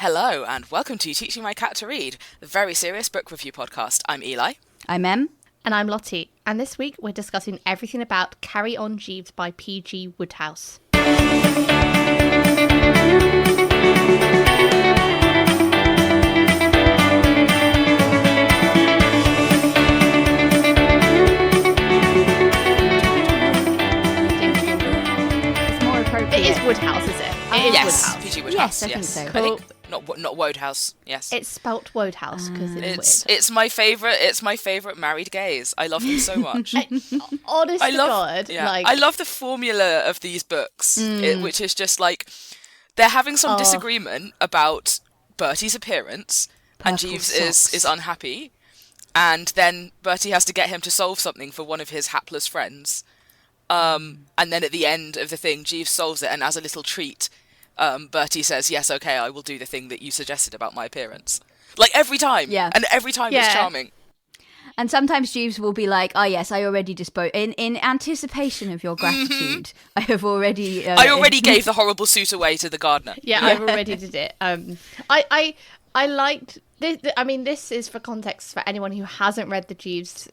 Hello, and welcome to Teaching My Cat to Read, the very serious book review podcast. I'm Eli. I'm Em. And I'm Lottie. And this week we're discussing everything about Carry On Jeeves by P.G. Wodehouse. It's more appropriate. It is Wodehouse, is it? It is Yes, Wodehouse. P.G. Wodehouse. Yes, I think so. I Cool. think not Wodehouse. Yes, It's spelt Wodehouse because it's weird. it's my favorite. It's my favorite married gays. I love them so much. Honest I to love. God, Yeah, like I love the formula of these books, which is just like they're having some disagreement about Bertie's appearance, and Purple Jeeves socks. is unhappy, and then Bertie has to get him to solve something for one of his hapless friends. And then at the end of the thing, Jeeves solves it, and as a little treat, Bertie says, "Yes, okay, I will do the thing that you suggested about my appearance." Like every time, Yeah. and every time it's Yeah. charming. And sometimes Jeeves will be like, "Oh yes, I already disposed in anticipation of your gratitude. I have already. I already gave the horrible suit away to the gardener. Yeah, I've already did it. I liked this. I mean, this is for context for anyone who hasn't read the Jeeves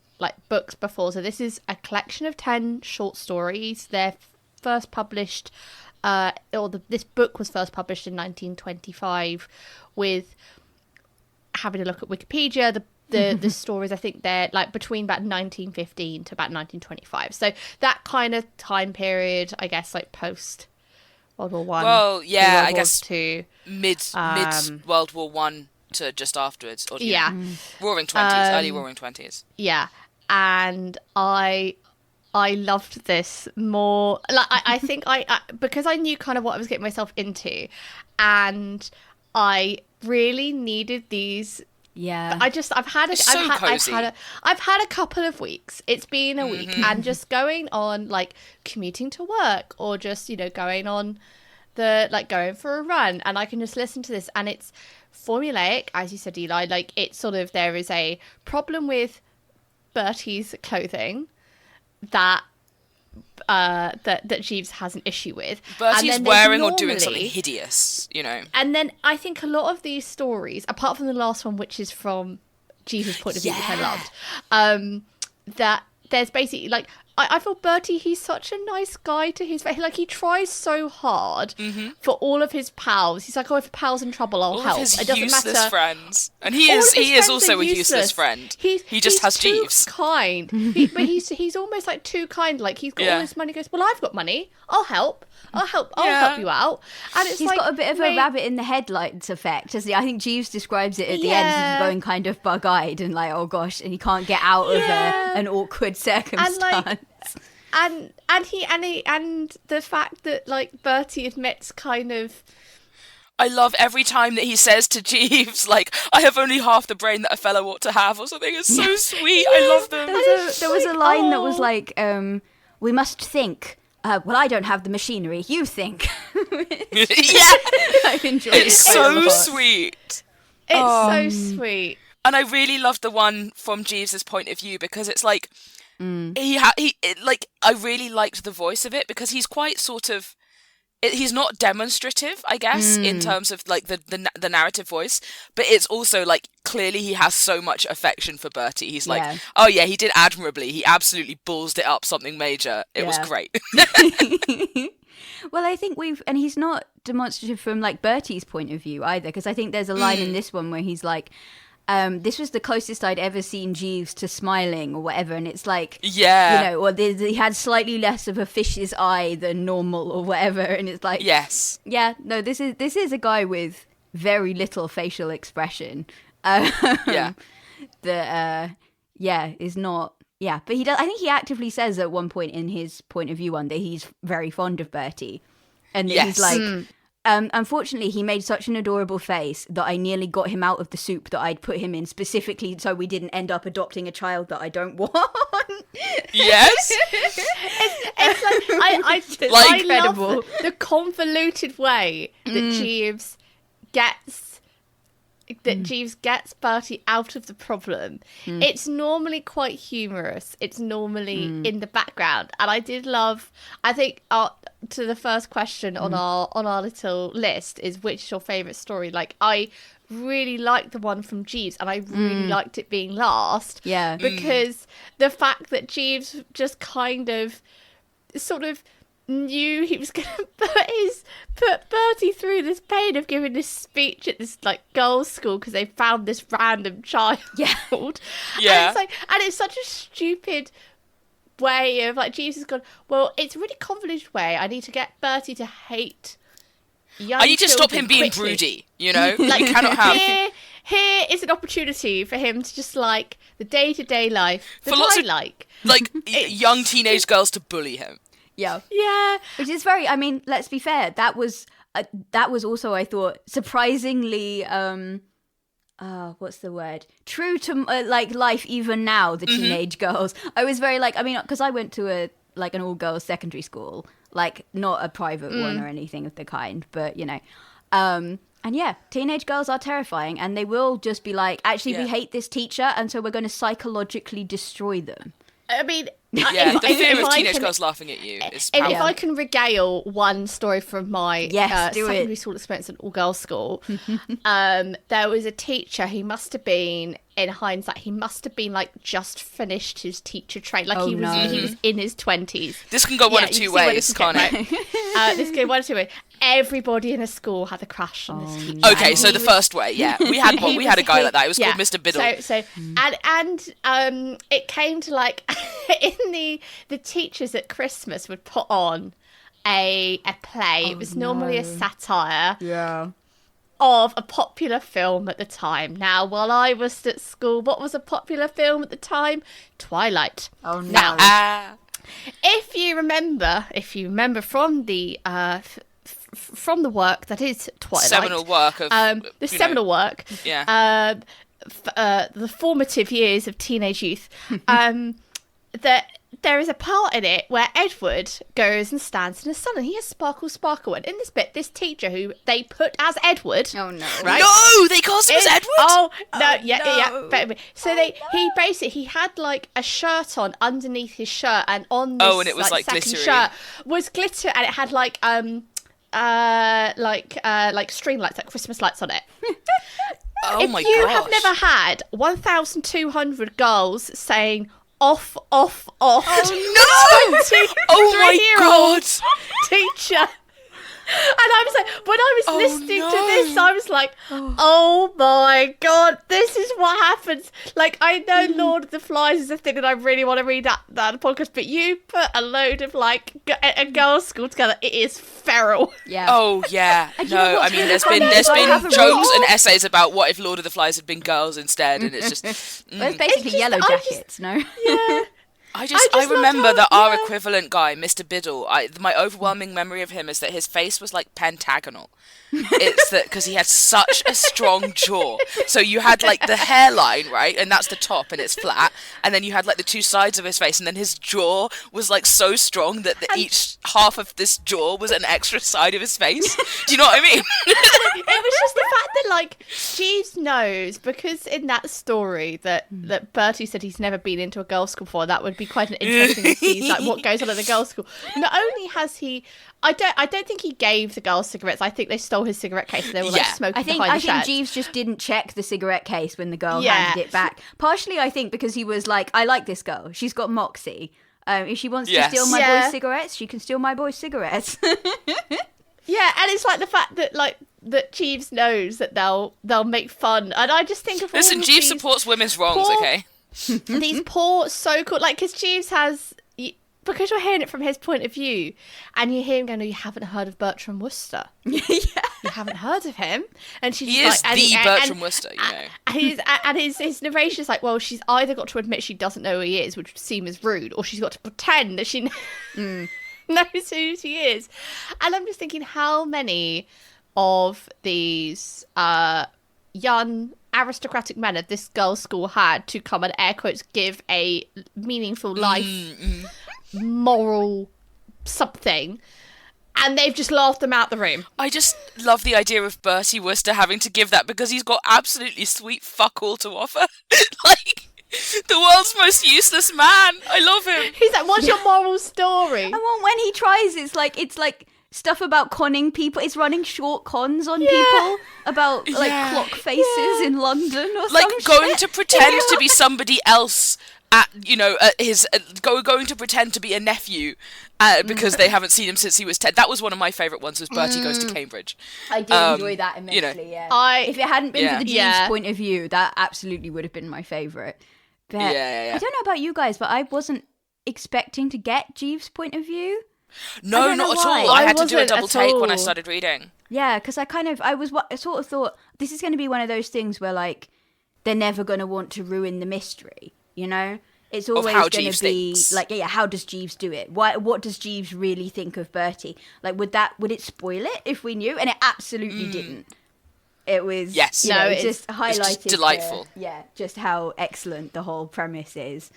books before. So this is a collection of 10 short stories. They're first published, this book was first published in 1925. With having a look at Wikipedia, the stories, I think they're between about 1915 to about 1925. So that kind of time period, I guess, post World War One. Well, yeah, I World guess War Two. mid World War One to just afterwards. Or, Yeah. Roaring 20s, early Roaring 20s. Yeah, and I loved this more. I think I because I knew kind of what I was getting myself into, and I really needed these. Yeah. I've had a couple of weeks. It's been a week, and just going on commuting to work, or just going on going for a run, and I can just listen to this, and it's formulaic, as you said, Eli. It's sort of, there is a problem with Bertie's clothing that Jeeves has an issue with. Bertie's wearing or doing something hideous, And then I think a lot of these stories, apart from the last one, which is from Jeeves' point of view, which I loved, that there's basically I feel Bertie, he's such a nice guy to his face. He tries so hard for all of his pals. He's like, oh, if a pal's in trouble, I'll help. All of his It doesn't useless matter. friends. And he is also a useless friend. He just has too Jeeves. kind. But he's almost too kind. He's got all this money. He goes, well, I've got money. I'll help. I'll help you out. And it's He's got a bit of a rabbit in the headlights effect, hasn't he? I think Jeeves describes it at the end as going kind of bug-eyed and oh gosh, and he can't get out of an awkward circumstance. And the fact that Bertie admits kind of. I love every time that he says to Jeeves, I have only half the brain that a fellow ought to have, or something. It's so sweet. I love them. There was a line that was we must think. Well, I don't have the machinery. You think. Yeah. I enjoy it. It's so sweet. It's so sweet. And I really loved the one from Jeeves's point of view, because it's I really liked the voice of it, because he's quite sort of, he's not demonstrative, I guess, in terms of the narrative voice, but it's also clearly he has so much affection for Bertie. He's oh yeah, he did admirably. He absolutely ballsed it up something major. It was great. Well, I think and he's not demonstrative from Bertie's point of view either, because I think there's a line in this one where he's this was the closest I'd ever seen Jeeves to smiling or whatever, and it's yeah, or he had slightly less of a fish's eye than normal or whatever, and it's yes, yeah, no, this is a guy with very little facial expression. That is not. Yeah, but he does. I think he actively says at one point in his point of view one that he's very fond of Bertie, and that he's unfortunately, he made such an adorable face that I nearly got him out of the soup that I'd put him in, specifically so we didn't end up adopting a child that I don't want. Yes. I love the convoluted way that Jeeves gets Jeeves gets Bertie out of the problem. It's normally quite humorous. It's normally in the background, and I did love. I think to the first question on our little list is, which is your favourite story? Like, I really liked the one from Jeeves, and I really liked it being last. Yeah, because the fact that Jeeves just kind of sort of knew he was going to put Bertie through this pain of giving this speech at this like girls' school because they found this random child. Yeah. And it's such a stupid way of, like, Jeeves has gone, well, it's a really convoluted way. I need to get Bertie to hate young I need to stop him being quickly. broody, you know? Like, you cannot have... Here is an opportunity for him to just like the day-to-day life that For lots I of, like. Like, young teenage girls to bully him. Yeah. Yeah. Which is very, I mean, let's be fair, that was also, I thought, surprisingly, what's the word? True to, like, life even now, the teenage girls. I was very, like, I mean, because I went to an all-girls secondary school, like, not a private one or anything of the kind, but, you know. And yeah, teenage girls are terrifying, and they will just be like, actually, we hate this teacher, and so we're going to psychologically destroy them. I mean, Yeah, the fear of I teenage can- girls laughing at you is If powerful. I can regale one story from my secondary school experience at all-girls school, there was a teacher who must have been, in hindsight, he must have been like just finished his teacher training. Like he was in his 20s. This can go one of two ways, can't it? This can go one of two ways. Everybody in a school had a crush on this teacher. Okay, so the first way, yeah. We had one. We had a guy like that. It was called Mr. Biddle. And it came to, like, in the teachers at Christmas would put on a play. It was normally a satire of a popular film at the time. Now, while I was at school, what was a popular film at the time? Twilight. Oh, no. Now, if you remember from the from the work that is Twilight, Seminal work of the seminal work, the formative years of teenage youth, that there is a part in it where Edward goes and stands in the sun, and he has sparkle. And in this bit, this teacher who they put as Edward, right? No, they cast him as Edward. Oh no, yeah. So he had like a shirt on underneath his shirt, and on this, and it was like second glittery. shirt was glitter, and it had like string lights, like Christmas lights on it. Oh my gosh. If you have never had 1,200 girls saying off. Oh no! Oh my god! Teacher. And I was like, when I was listening to this, I was like, oh my god, this is what happens. Like, I know Lord of the Flies is a thing that I really want to read that podcast, but you put a load of, like, a girls' school together, it is feral. Yeah. Oh yeah. No, I mean, there's been jokes and essays about what if Lord of the Flies had been girls instead, and it's just... Well, it's basically Yellow Jackets, no? Yeah. I remember that our equivalent guy, Mr. Biddle, my overwhelming memory of him is that his face was like pentagonal. It's that because he had such a strong jaw. So you had like the hairline, right? And that's the top and it's flat. And then you had like the two sides of his face. And then his jaw was like so strong that each half of this jaw was an extra side of his face. Do you know what I mean? It was just the fact that, like, Jeeves knows, because in that story that Bertie said he's never been into a girls' school before, that would be quite an interesting to see, like, what goes on at the girls' school. Not only has he... I don't think he gave the girls cigarettes. I think they stole his cigarette case and they were like smoking behind the shed. I think Jeeves just didn't check the cigarette case when the girl handed it back. Partially, I think, because he was like, I like this girl. She's got moxie. If she wants to steal my boy's cigarettes, she can steal my boy's cigarettes. Yeah, and it's like the fact that, like, that Jeeves knows that they'll make fun. And I just think of Listen, Jeeves supports women's wrongs, okay? These poor, so-called... Like, because Jeeves has... Because you're hearing it from his point of view, and you hear him going, "No, you haven't heard of Bertie Wooster. You haven't heard of him." And she's he is like, the Bertie Wooster, you know. And his narration is like, well, she's either got to admit she doesn't know who he is, which would seem as rude, or she's got to pretend that she knows who he is. And I'm just thinking, how many of these young aristocratic men at this girls' school had to come and, air quotes, give a meaningful life moral something, and they've just laughed them out the room. I just love the idea of Bertie Wooster having to give that because he's got absolutely sweet fuck all to offer. Like, the world's most useless man. I love him. He's like, what's your moral story? And when he tries, it's like stuff about conning people. It's running short cons on people about like clock faces in London or like some going shit. to pretend to be somebody else at his going to pretend to be a nephew because they haven't seen him since he was 10. That was one of my favourite ones. Was Bertie Goes to Cambridge. I did enjoy that immensely. If it hadn't been for the Jeeves point of view, that absolutely would have been my favourite. But I don't know about you guys, but I wasn't expecting to get Jeeves' point of view. No, not at all. I had to do a double take when I started reading. Yeah, because I sort of thought this is going to be one of those things where like they're never going to want to ruin the mystery, you know? It's always going to be thinks. Like, how does Jeeves do it? What does Jeeves really think of Bertie? Like, would it spoil it if we knew? And it absolutely didn't. It was it just highlighted just delightful. Just how excellent the whole premise is.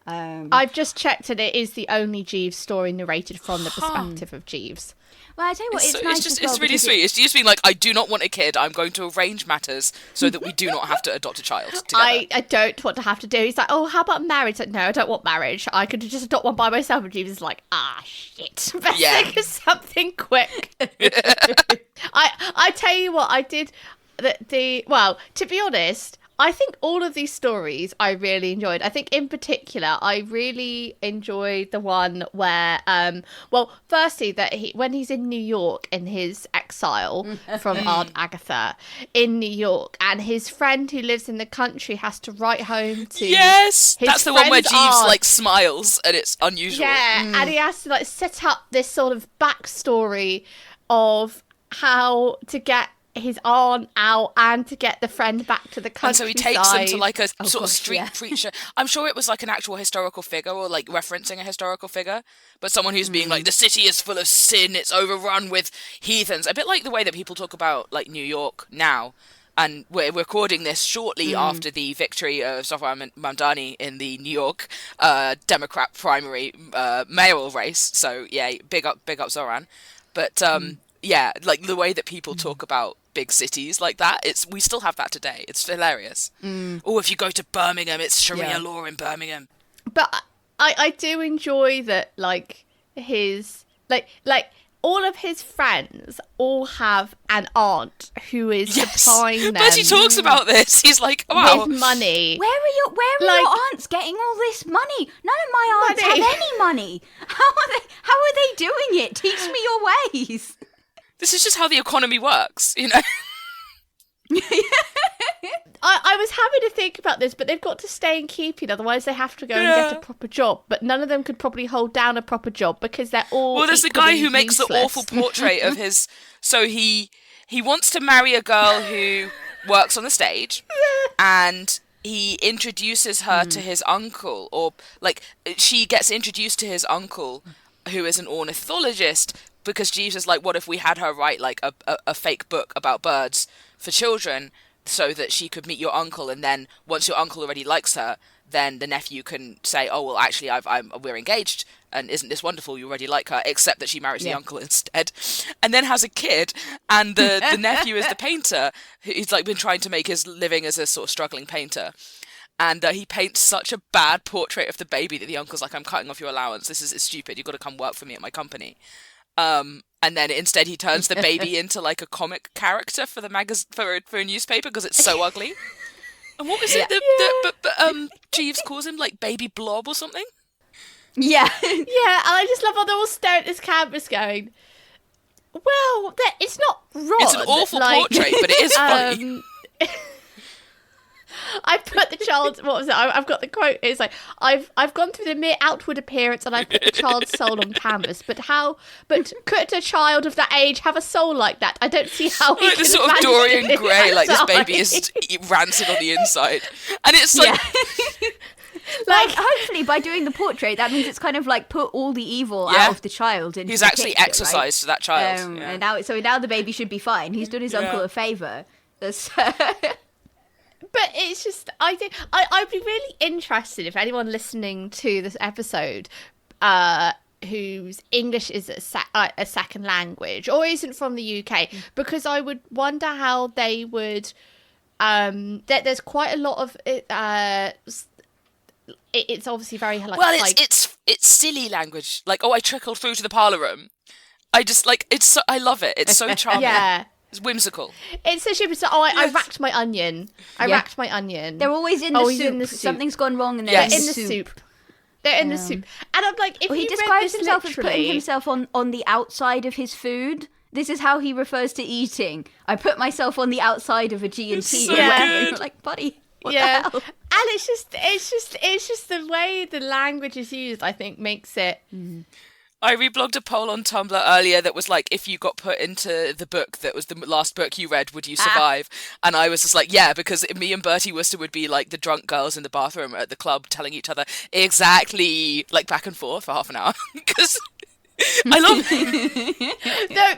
I've just checked and it is the only Jeeves story narrated from the perspective of Jeeves. Well, I tell you what, it's nice as well. It's really sweet. It's Jeeves being like, I do not want a kid. I'm going to arrange matters so that we do not have to adopt a child together. I don't want to have to do. He's like, oh, how about marriage? Like, no, I don't want marriage. I could just adopt one by myself. And Jeeves is like, shit. Best think of something quick. I tell you what, I did well, to be honest, I think all of these stories I really enjoyed. I think in particular, I really enjoyed the one where, firstly, that when he's in New York in his exile from Aunt Agatha in New York, and his friend who lives in the country has to write home to his that's the one where Jeeves like smiles and it's unusual. Yeah, and he has to like set up this sort of backstory of how to get his aunt out and to get the friend back to the countryside. And so he takes them to like a sort of street preacher. I'm sure it was like an actual historical figure or like referencing a historical figure, but someone who's being like, the city is full of sin, it's overrun with heathens. A bit like the way that people talk about like New York now. And we're recording this shortly after the victory of Zohran Mamdani in the New York Democrat primary mayoral race. So yeah, big up Zohran. But like the way that people talk about big cities like that, we still have that today. It's hilarious. Oh, if you go to Birmingham, it's Sharia law in Birmingham. But I do enjoy that, like his like all of his friends all have an aunt who is supplying them. But he talks about this. He's like, wow, with money. Where are your aunts getting all this money? None of my aunts have any money. How are they doing it? Teach me your ways. This is just how the economy works, you know? I was having to think about this, but they've got to stay in keeping, otherwise they have to go and get a proper job. But none of them could probably hold down a proper job because they're all Well, there's the guy who makes useless. the awful portrait of his... So he wants to marry a girl who works on the stage, and he introduces her to his uncle, or like she gets introduced to his uncle, who is an ornithologist, because Jeeves is like, what if we had her write like a fake book about birds for children so that she could meet your uncle, and then once your uncle already likes her, then the nephew can say, oh, well, actually, we're engaged, and isn't this wonderful? You already like her, except that she marries the uncle instead, and then has a kid, and the nephew is the painter. He's like been trying to make his living as a sort of struggling painter. And he paints such a bad portrait of the baby that the uncle's like, I'm cutting off your allowance. This is stupid. You've got to come work for me at my company. And then instead he turns the baby into like a comic character for the for a newspaper because it's so ugly. And what was it? Jeeves calls him like Baby Blob or something. Yeah, yeah. And I just love how they're all staring at this canvas, going, "Well, it's not wrong. It's an awful portrait, but it is funny." I put the child. What was it? I've got the quote. It's like I've gone through the mere outward appearance and I've put the child's soul on canvas. But could a child of that age have a soul like that? I don't see how. Like the sort of Dorian Gray, like this baby is rancid on the inside, and it's like. Like, hopefully by doing the portrait, that means it's kind of like put all the evil out of the child. He's actually picture, exorcised that child. And now the baby should be fine. He's done his uncle a favour. But it's just, I'd be really interested if anyone listening to this episode whose English is a second language or isn't from the UK, because I would wonder how they would. There's quite a lot of it's obviously very like. Well, it's silly language. Like, oh, I trickled through to the parlour room. I just like it's. I love it. It's so charming. Yeah. It's whimsical. It's so stupid. So, I racked my onion. Racked my onion. They're always in the soup. Something's gone wrong and they're in the soup. They're in the soup. And I'm like, if he describes himself as putting himself on the outside of his food. This is how he refers to eating. I put myself on the outside of a G&T. So good. Like, buddy, what the hell? And it's just the way the language is used, I think, makes it. I reblogged a poll on Tumblr earlier that was like, if you got put into the book that was the last book you read, would you survive? And I was just like, yeah, because me and Bertie Wooster would be like the drunk girls in the bathroom at the club telling each other exactly, like back and forth for half an hour. Because I love it. No,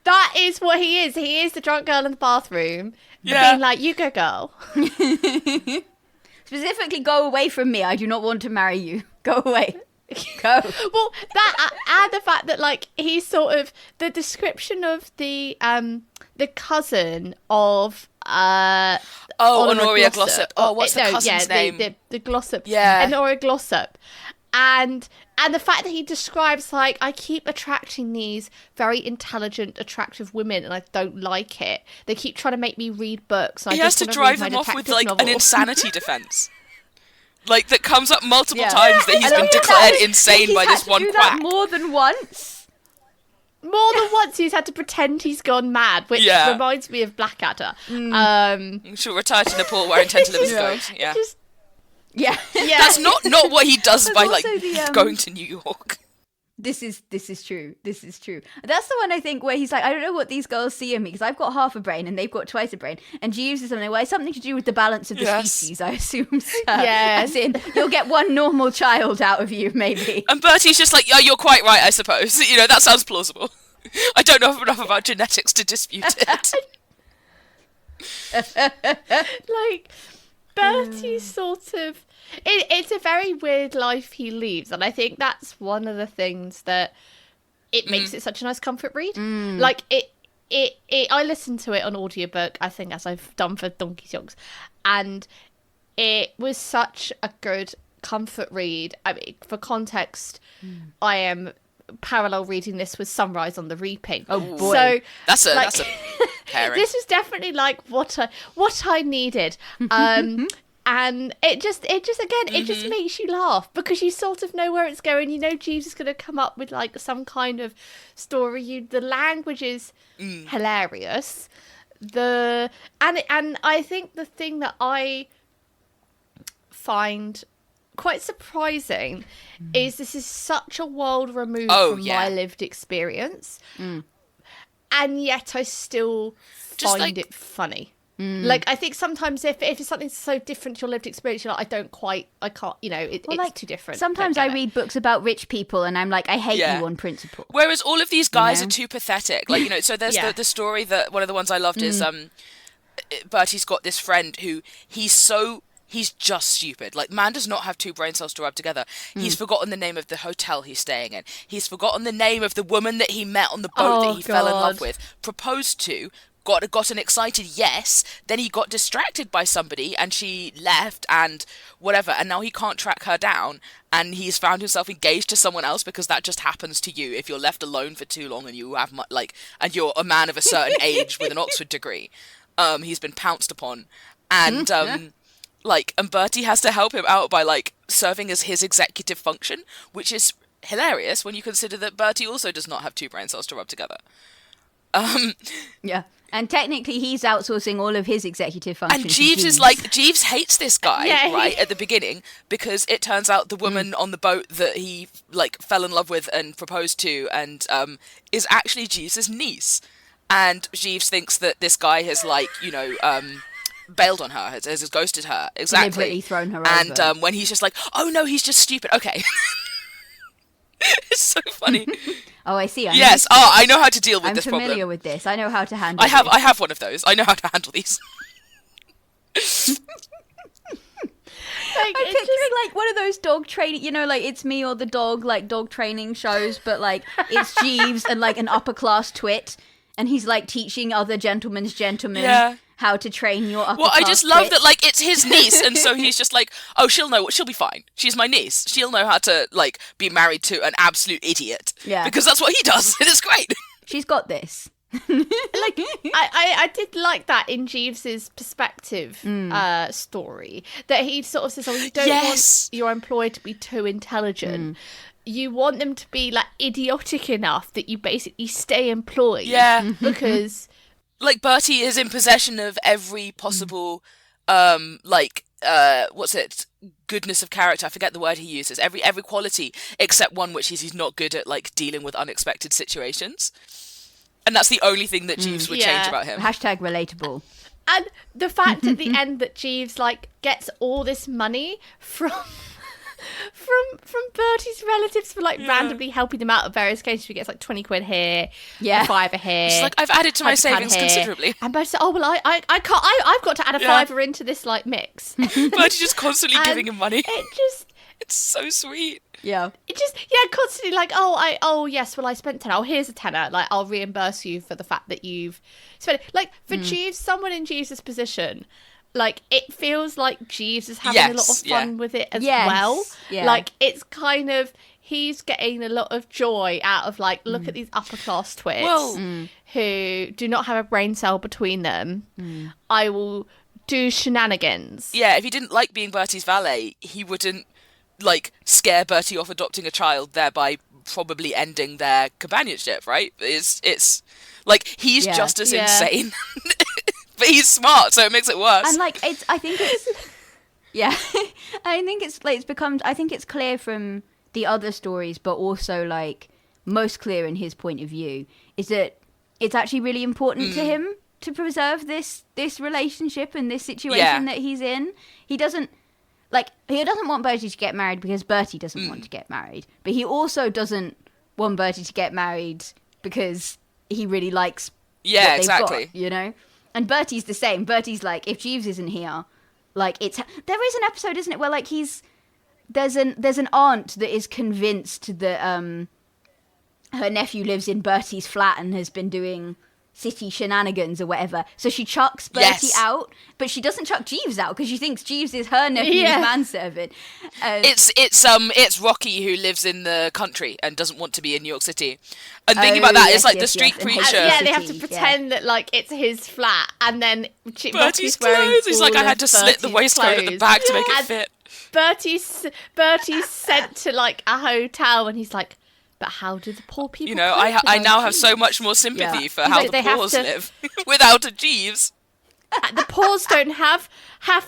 that is what he is. He is the drunk girl in the bathroom. Yeah. Being like, you go, girl. Specifically, go away from me. I do not want to marry you. Go away. Go. Well, that and the fact that like he's sort of the description of the cousin of Honoria Glossop. Oh, what's the cousin's name? The Glossop. Yeah, Honoria Glossop. And the fact that he describes like, I keep attracting these very intelligent, attractive women, and I don't like it. They keep trying to make me read books. He has to drive them off with like an insanity defense. Like, that comes up multiple times that he's been declared insane by this one quack. More than once. More than once he's had to pretend he's gone mad, which reminds me of Blackadder. She'll retire to Nepal where I intend to live as a ghost. Yeah. That's not what he does by like going to New York. This is true. This is true. That's the one I think where he's like, I don't know what these girls see in me because I've got half a brain and they've got twice a brain. And Jeeves is something, well, it's something to do with the balance of the species, I assume. So, as in, you'll get one normal child out of you, maybe. And Bertie's just like, yeah, you're quite right, I suppose. You know, that sounds plausible. I don't know enough about genetics to dispute it. Like, Bertie's sort of... It's a very weird life he leads, and I think that's one of the things that it makes it such a nice comfort read. Like I listened to it on audiobook, I think, as I've done for Donkey's Yonks, and it was such a good comfort read. I mean, for context, I am parallel reading this with Sunrise on the Reaping. Oh boy, so that's a pairing. This is definitely like what I needed. And it just makes you laugh because you sort of know where it's going. You know Jeeves is going to come up with like some kind of story. The language is hilarious. And I think the thing that I find quite surprising is this is such a world removed from my lived experience, and yet I still find it funny. Like, I think sometimes if it's something so different to your lived experience, you're like, I can't, you know, it's like, too different. Sometimes I read books about rich people and I'm like, I hate you on principle. Whereas all of these guys are too pathetic. Like, you know, so there's the story that one of the ones I loved is Bertie's got this friend who he's just stupid. Like, man does not have two brain cells to rub together. He's forgotten the name of the hotel he's staying in. He's forgotten the name of the woman that he met on the boat that he fell in love with, proposed to, got an excited yes, then he got distracted by somebody and she left and whatever, and now he can't track her down, and he's found himself engaged to someone else because that just happens to you if you're left alone for too long and you have and you're a man of a certain age with an Oxford degree. He's been pounced upon, and and Bertie has to help him out by like serving as his executive function, which is hilarious when you consider that Bertie also does not have two brain cells to rub together. And technically, he's outsourcing all of his executive functions. And Jeeves is like, Jeeves hates this guy, right, at the beginning, because it turns out the woman on the boat that he, like, fell in love with and proposed to and is actually Jeeves' niece. And Jeeves thinks that this guy has, like, you know, bailed on her, has ghosted her. Exactly. Deliberately thrown her over. And when he's just like, oh, no, he's just stupid. Okay. It's so funny. Oh, I see. I know how to deal with this problem. I'm familiar with this. I know how to handle I have one of those. I know how to handle these. Like, I'm picturing like one of those dog training, like It's Me or the Dog, like dog training shows, but like it's Jeeves and like an upper class twit, and he's like teaching other gentlemen's gentlemen how to train your upper class I just love twits. that, like, it's his niece, and so he's just like, oh, she'll be fine. She's my niece. She'll know how to, like, be married to an absolute idiot. Yeah. Because that's what he does, and it's great. She's got this. Like, I did like that in Jeeves's perspective story, that he sort of says, oh, you don't want your employee to be too intelligent. You want them to be, like, idiotic enough that you basically stay employed. Yeah. Because... like, Bertie is in possession of every possible, goodness of character. I forget the word he uses. Every quality, except one which he's not good at, like, dealing with unexpected situations. And that's the only thing that Jeeves would change about him. Hashtag relatable. And the fact at the end that Jeeves, like, gets all this money from Bertie's relatives for, like, randomly helping them out of various cases. He gets, like, 20 quid here, a fiver here. It's like, I've added to my savings considerably. And Bertie said, oh, well, I can't, I've got to add a fiver into this, like, mix. Bertie just constantly giving him money. It's so sweet. Yeah. It just, constantly like, yes, well, I spent 10. Oh, here's a tenner. Like, I'll reimburse you for the fact that you've spent it. Like, for Jeeves, someone in Jeeves' position, like, it feels like Jeeves is having a lot of fun with it as well. Yeah. Like, it's kind of, he's getting a lot of joy out of, like, look at these upper class twits who do not have a brain cell between them. I will do shenanigans. Yeah, if he didn't like being Bertie's valet, he wouldn't, like, scare Bertie off adopting a child, thereby probably ending their companionship, right? It's like, he's just as insane. But he's smart, so it makes it worse. And, like, I think it's clear from the other stories, but also, like, most clear in his point of view, is that it's actually really important to him to preserve this relationship and this situation that he's in. He doesn't want Bertie to get married because Bertie doesn't want to get married. But he also doesn't want Bertie to get married because he really likes what they've got, you know? And Bertie's the same. Bertie's like, if Jeeves isn't here, like, there is an episode, isn't it, where, like, there's an aunt that is convinced that her nephew lives in Bertie's flat and has been doing city shenanigans or whatever. So she chucks Bertie out, but she doesn't chuck Jeeves out because she thinks Jeeves is her nephew's manservant. It's Rocky who lives in the country and doesn't want to be in New York City. And thinking about that, it's like the street preacher. They have to pretend that, like, it's his flat, and then Bertie's clothes. He's like, I had to slit the waistcoat at the back to make it fit. Bertie's sent to, like, a hotel, and he's like, but how do the poor people? You know, I now have so much more sympathy for how the poors live without a Jeeves. The poors don't have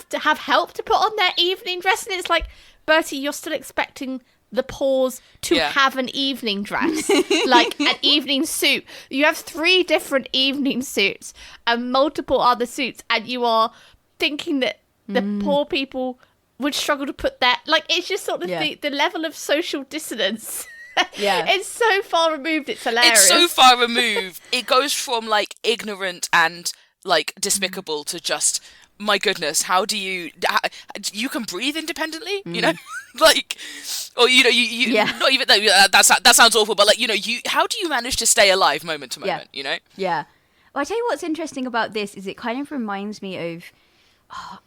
to have help to put on their evening dress, and it's like, Bertie, you're still expecting the poors to have an evening dress, like an evening suit. You have 3 different evening suits and multiple other suits, and you are thinking that the poor people would struggle to put that. Like, it's just sort of the level of social dissonance. It's so far removed, it's hilarious. It's so far removed. It goes from, like, ignorant and, like, despicable to just, my goodness, how do you can breathe independently, you know? Like, or, you know, you not even that sounds awful, but, like, you know, how do you manage to stay alive moment to moment, you know? Well, I tell you what's interesting about this is it kind of reminds me of,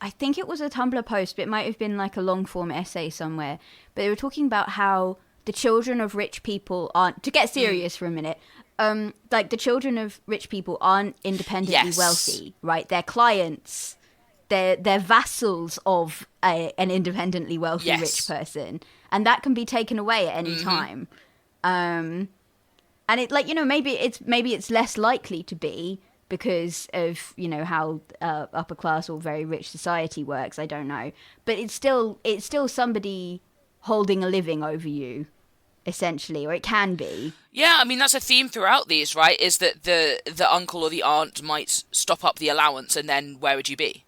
I think it was a Tumblr post, but it might have been like a long form essay somewhere, but they were talking about how the children of rich people aren't, to get serious for a minute, like, the children of rich people aren't independently wealthy, right? They're clients, they're vassals of an independently wealthy rich person, and that can be taken away at any time. And it, like, you know, maybe it's less likely to be because of, you know, how upper class or very rich society works. I don't know, but it's still somebody holding a living over you, essentially, or it can be. Yeah, I mean, that's a theme throughout these, right? Is that the uncle or the aunt might stop up the allowance, and then where would you be?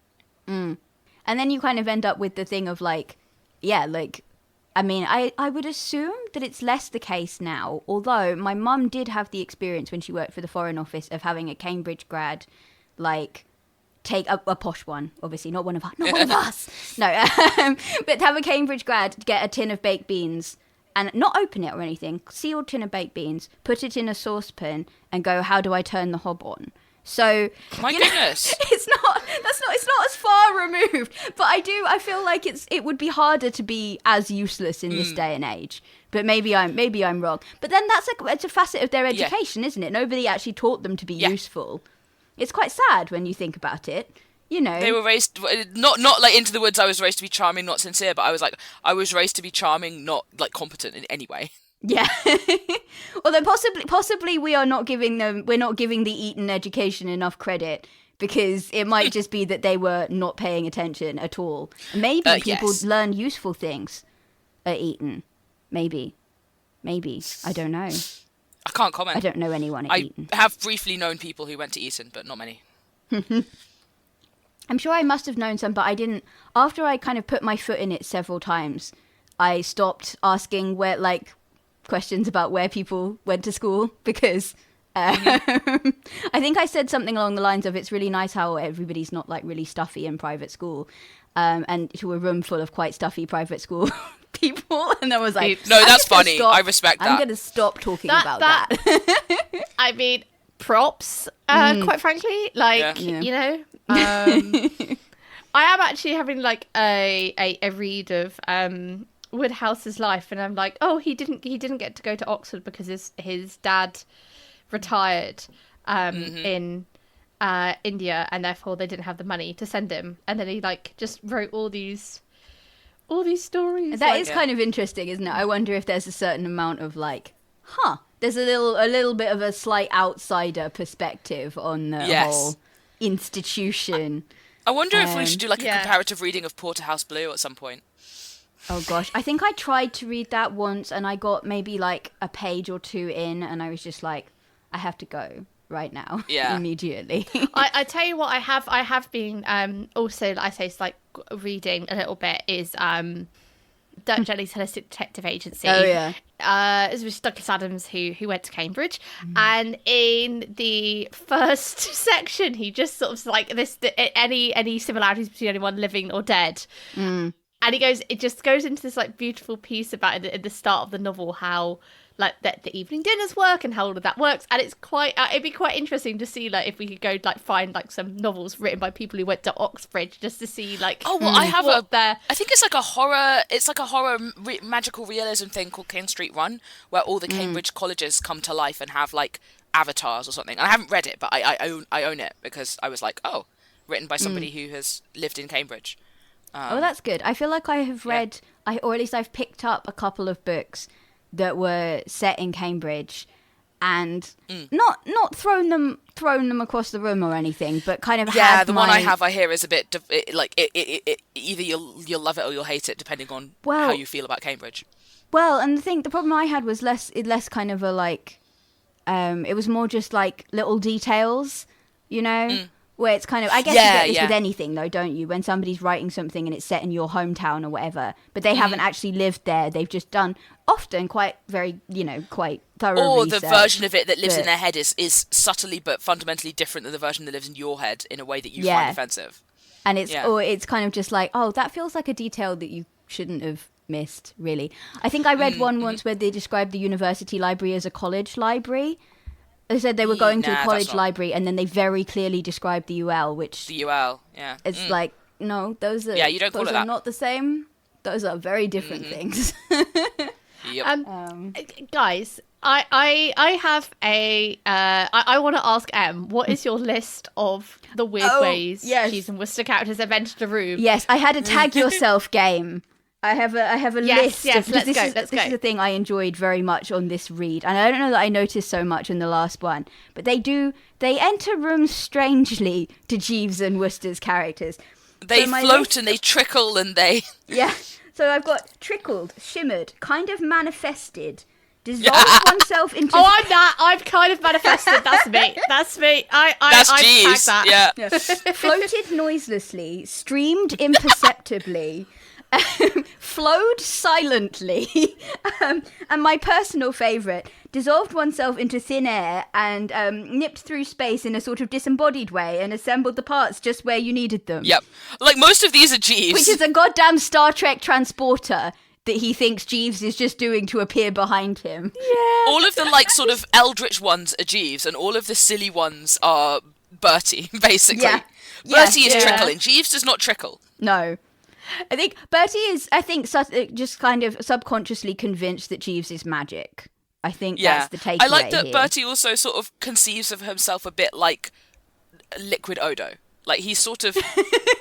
And then you kind of end up with the thing of, like, I mean, I would assume that it's less the case now, although my mum did have the experience when she worked for the Foreign Office of having a Cambridge grad, like, take a posh one, obviously, not one of us. No, but have a Cambridge grad get a tin of baked beans and not open it or anything, sealed tin of baked beans, put it in a saucepan and go, how do I turn the hob on? So, my goodness, it's not as far removed, but I feel like it would be harder to be as useless in this day and age. But maybe I'm wrong. But then it's a facet of their education, isn't it? Nobody actually taught them to be useful. It's quite sad when you think about it. You know, they were raised not like Into the Woods. I was raised to be charming, not sincere. But I was raised to be charming, not like competent in any way. Yeah. Although possibly we're not giving the Eton education enough credit, because it might just be that they were not paying attention at all. Maybe people learn useful things at Eton. Maybe. I don't know. I can't comment. I don't know anyone at Eton. I have briefly known people who went to Eton, but not many. I'm sure I must have known some, but I didn't. After I kind of put my foot in it several times, I stopped asking questions about where people went to school, because I think I said something along the lines of, it's really nice how everybody's not like really stuffy in private school, and to a room full of quite stuffy private school people, and I was like, no, that's funny. I respect that. I'm going to stop talking about that. I mean, props, quite frankly, you know. I am actually having like a read of Wodehouse's life, and I'm like, oh, he didn't get to go to Oxford because his dad retired in India, and therefore they didn't have the money to send him, and then he like just wrote all these stories. That is kind of interesting, isn't it? I wonder if there's a certain amount of like, there's a little bit of a slight outsider perspective on the whole institution. I wonder if we should do like a comparative reading of Porterhouse Blue at some point. Oh gosh, I think I tried to read that once, and I got maybe like a page or two in, and I was just like, I have to go right now, immediately. I tell you what, I have been also, I say, it's like reading a little bit is Dirk Gently's Holistic Detective Agency. Oh yeah. It was Douglas Adams who went to Cambridge, and in the first section, he just sort of like any similarities between anyone living or dead. And it just goes into this like beautiful piece about at the start of the novel how like the evening dinners work and how all of that works, and it's quite it'd be quite interesting to see like if we could go like find like some novels written by people who went to Oxford just to see like I have I think it's like a horror magical realism thing called King Street Run, where all the Cambridge colleges come to life and have like avatars or something. And I haven't read it, but I own it because I was like, written by somebody who has lived in Cambridge. That's good. I feel like I have read, or at least I've picked up a couple of books that were set in Cambridge, and not thrown them across the room or anything, but kind of had the one I hear is a bit either you'll love it or you'll hate it depending on how you feel about Cambridge. Well, and the problem I had was less kind of a like, it was more just like little details, you know. Where it's kind of, I guess you get this with anything though, don't you? When somebody's writing something and it's set in your hometown or whatever, but they haven't actually lived there. They've just done, often quite very, quite thorough or research. The version of it that lives in their head is subtly but fundamentally different than the version that lives in your head in a way that you find offensive. And it's kind of just like, that feels like a detail that you shouldn't have missed, really. I think I read one once where they described the university library as a college library. They said they were going to a college library, and then they very clearly described the UL, which... The UL, yeah. It's like, no, those are... Yeah, you don't call it that. Those are not the same. Those are very different things. Yep. Guys, I have a... I want to ask Em, what is your list of the weird ways Jeeves and Wooster characters have entered a room? Yes, I had a tag yourself game. I have a list. Yes, let's go. This is a thing I enjoyed very much on this read, and I don't know that I noticed so much in the last one, but they enter rooms strangely to Jeeves and Wooster's characters. They float and they trickle and they... Yeah, so I've got trickled, shimmered, kind of manifested, dissolved oneself into... Oh, I'm that. I've kind of manifested. That's me. That's me. That's Jeeves. That. Yeah. Floated noiselessly, streamed imperceptibly, flowed silently. And my personal favourite, dissolved oneself into thin air and nipped through space in a sort of disembodied way and assembled the parts just where you needed them. Yep. Like, most of these are Jeeves. Which is a goddamn Star Trek transporter that he thinks Jeeves is just doing to appear behind him. Yeah. All of the, like, sort of eldritch ones are Jeeves, and all of the silly ones are Bertie, basically. Yeah. Bertie is Yeah. trickling. Jeeves does not trickle. No. I think Bertie is, just kind of subconsciously convinced that Jeeves is magic. I think that's the takeaway. I like that here. Bertie also sort of conceives of himself a bit like Liquid Odo. Like, he's sort of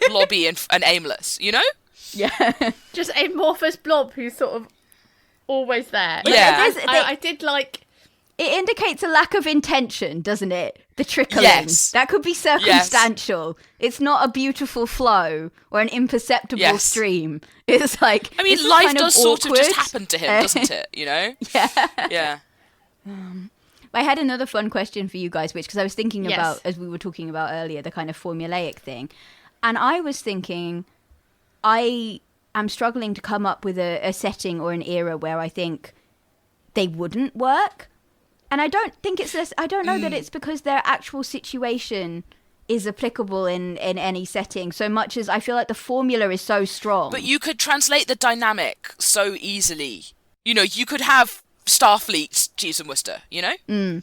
blobby and aimless, you know? Yeah. Just a amorphous blob who's sort of always there. Yeah. I did like... It indicates a lack of intention, doesn't it? The trickling. Yes. That could be circumstantial. Yes. It's not a beautiful flow or an imperceptible stream. It's like... I mean, life does sort of just happen to him, doesn't it? You know? Yeah. Yeah. I had another fun question for you guys, because I was thinking about, as we were talking about earlier, the kind of formulaic thing. And I was thinking, I am struggling to come up with a setting or an era where I think they wouldn't work. And I don't think I don't know that it's because their actual situation is applicable in any setting, so much as I feel like the formula is so strong. But you could translate the dynamic so easily. You know, you could have Starfleet's Jeeves and Wooster, you know?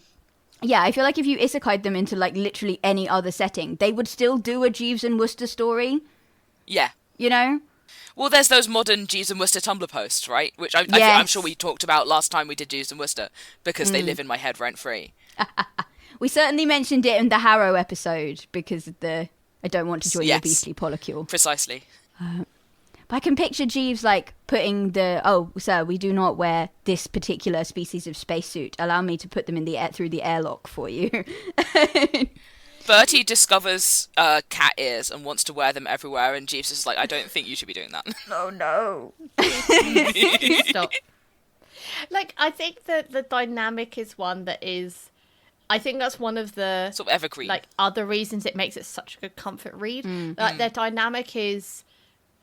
Yeah, I feel like if you isekai'd them into, like, literally any other setting, they would still do a Jeeves and Wooster story. Yeah. You know? Well, there's those modern Jeeves and Wooster Tumblr posts, right? Which I'm sure we talked about last time we did Jeeves and Wooster, because they live in my head rent-free. We certainly mentioned it in the Harrow episode, because of the I don't want to join your beastly polycule. Precisely. But I can picture Jeeves, like, putting oh, sir, we do not wear this particular species of spacesuit. Allow me to put them in through the airlock for you. Bertie discovers cat ears and wants to wear them everywhere, and Jeeves is like, I don't think you should be doing that. Oh, no. Stop. Like, I think that the dynamic is one that is... I think that's one of the... Sort of evergreen. Like, other reasons it makes it such a good comfort read. Like, their dynamic is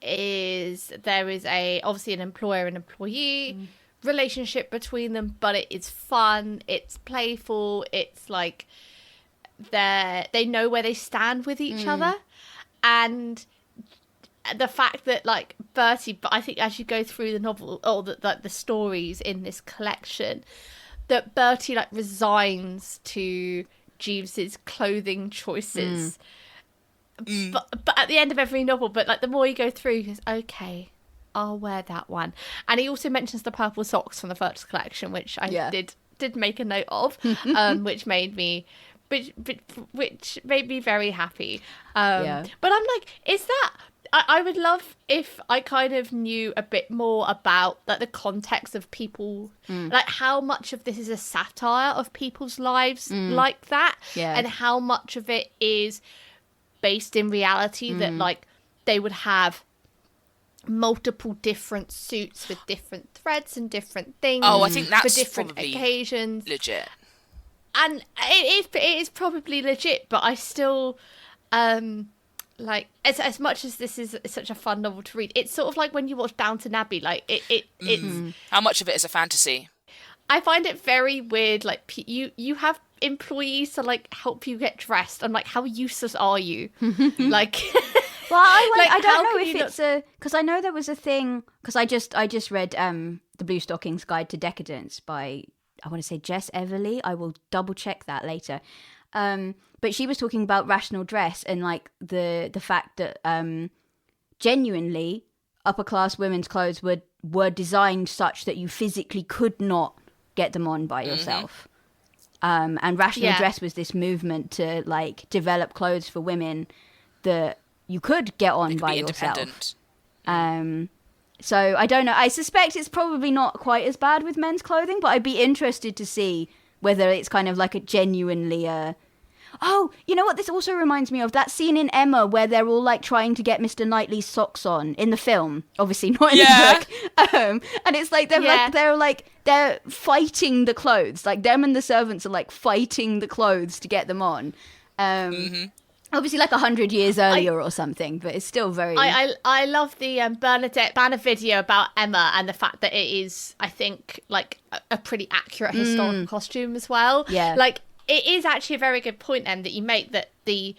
there is obviously an employer and employee relationship between them, but it is fun, it's playful, it's like... they know where they stand with each other, and the fact that, like, Bertie, but I think as you go through the novel or the stories in this collection, that Bertie, like, resigns to Jeeves's clothing choices, but at the end of every novel, but, like, the more you go through, he goes, okay, I'll wear that one. And he also mentions the purple socks from the first collection, which I did make a note of, which made me very happy. But I'm like, is that... I would love if I kind of knew a bit more about, like, the context of people, like how much of this is a satire of people's lives like that, and how much of it is based in reality, that, like, they would have multiple different suits with different threads and different things. Oh, I think that's for different probably occasions. legit. And it is probably legit, but I still, like, as much as this is such a fun novel to read, it's sort of like when you watch Downton Abbey, like, it's... How much of it is a fantasy? I find it very weird, like, you have employees to, like, help you get dressed. I'm like, how useless are you? Like... Well, I don't know if it's because I know there was a thing, because I just read The Blue Stockings Guide to Decadence by, I want to say, Jess Everly. I will double check that later. But she was talking about rational dress and, like, the fact that genuinely upper class women's clothes were designed such that you physically could not get them on by yourself. And rational dress was this movement to, like, develop clothes for women that you could get on by yourself. So I don't know. I suspect it's probably not quite as bad with men's clothing, but I'd be interested to see whether it's kind of like a genuinely... Oh, you know what this also reminds me of? That scene in Emma where they're all, like, trying to get Mr. Knightley's socks on in the film. Obviously not in the book. And it's like they're fighting the clothes. Like, them and the servants are, like, fighting the clothes to get them on. Obviously, like 100 years earlier or something, but it's still very... I love the Bernadette Banner video about Emma and the fact that it is, I think, like a pretty accurate historical costume as well. Yeah. Like, it is actually a very good point, Em, that you make, that the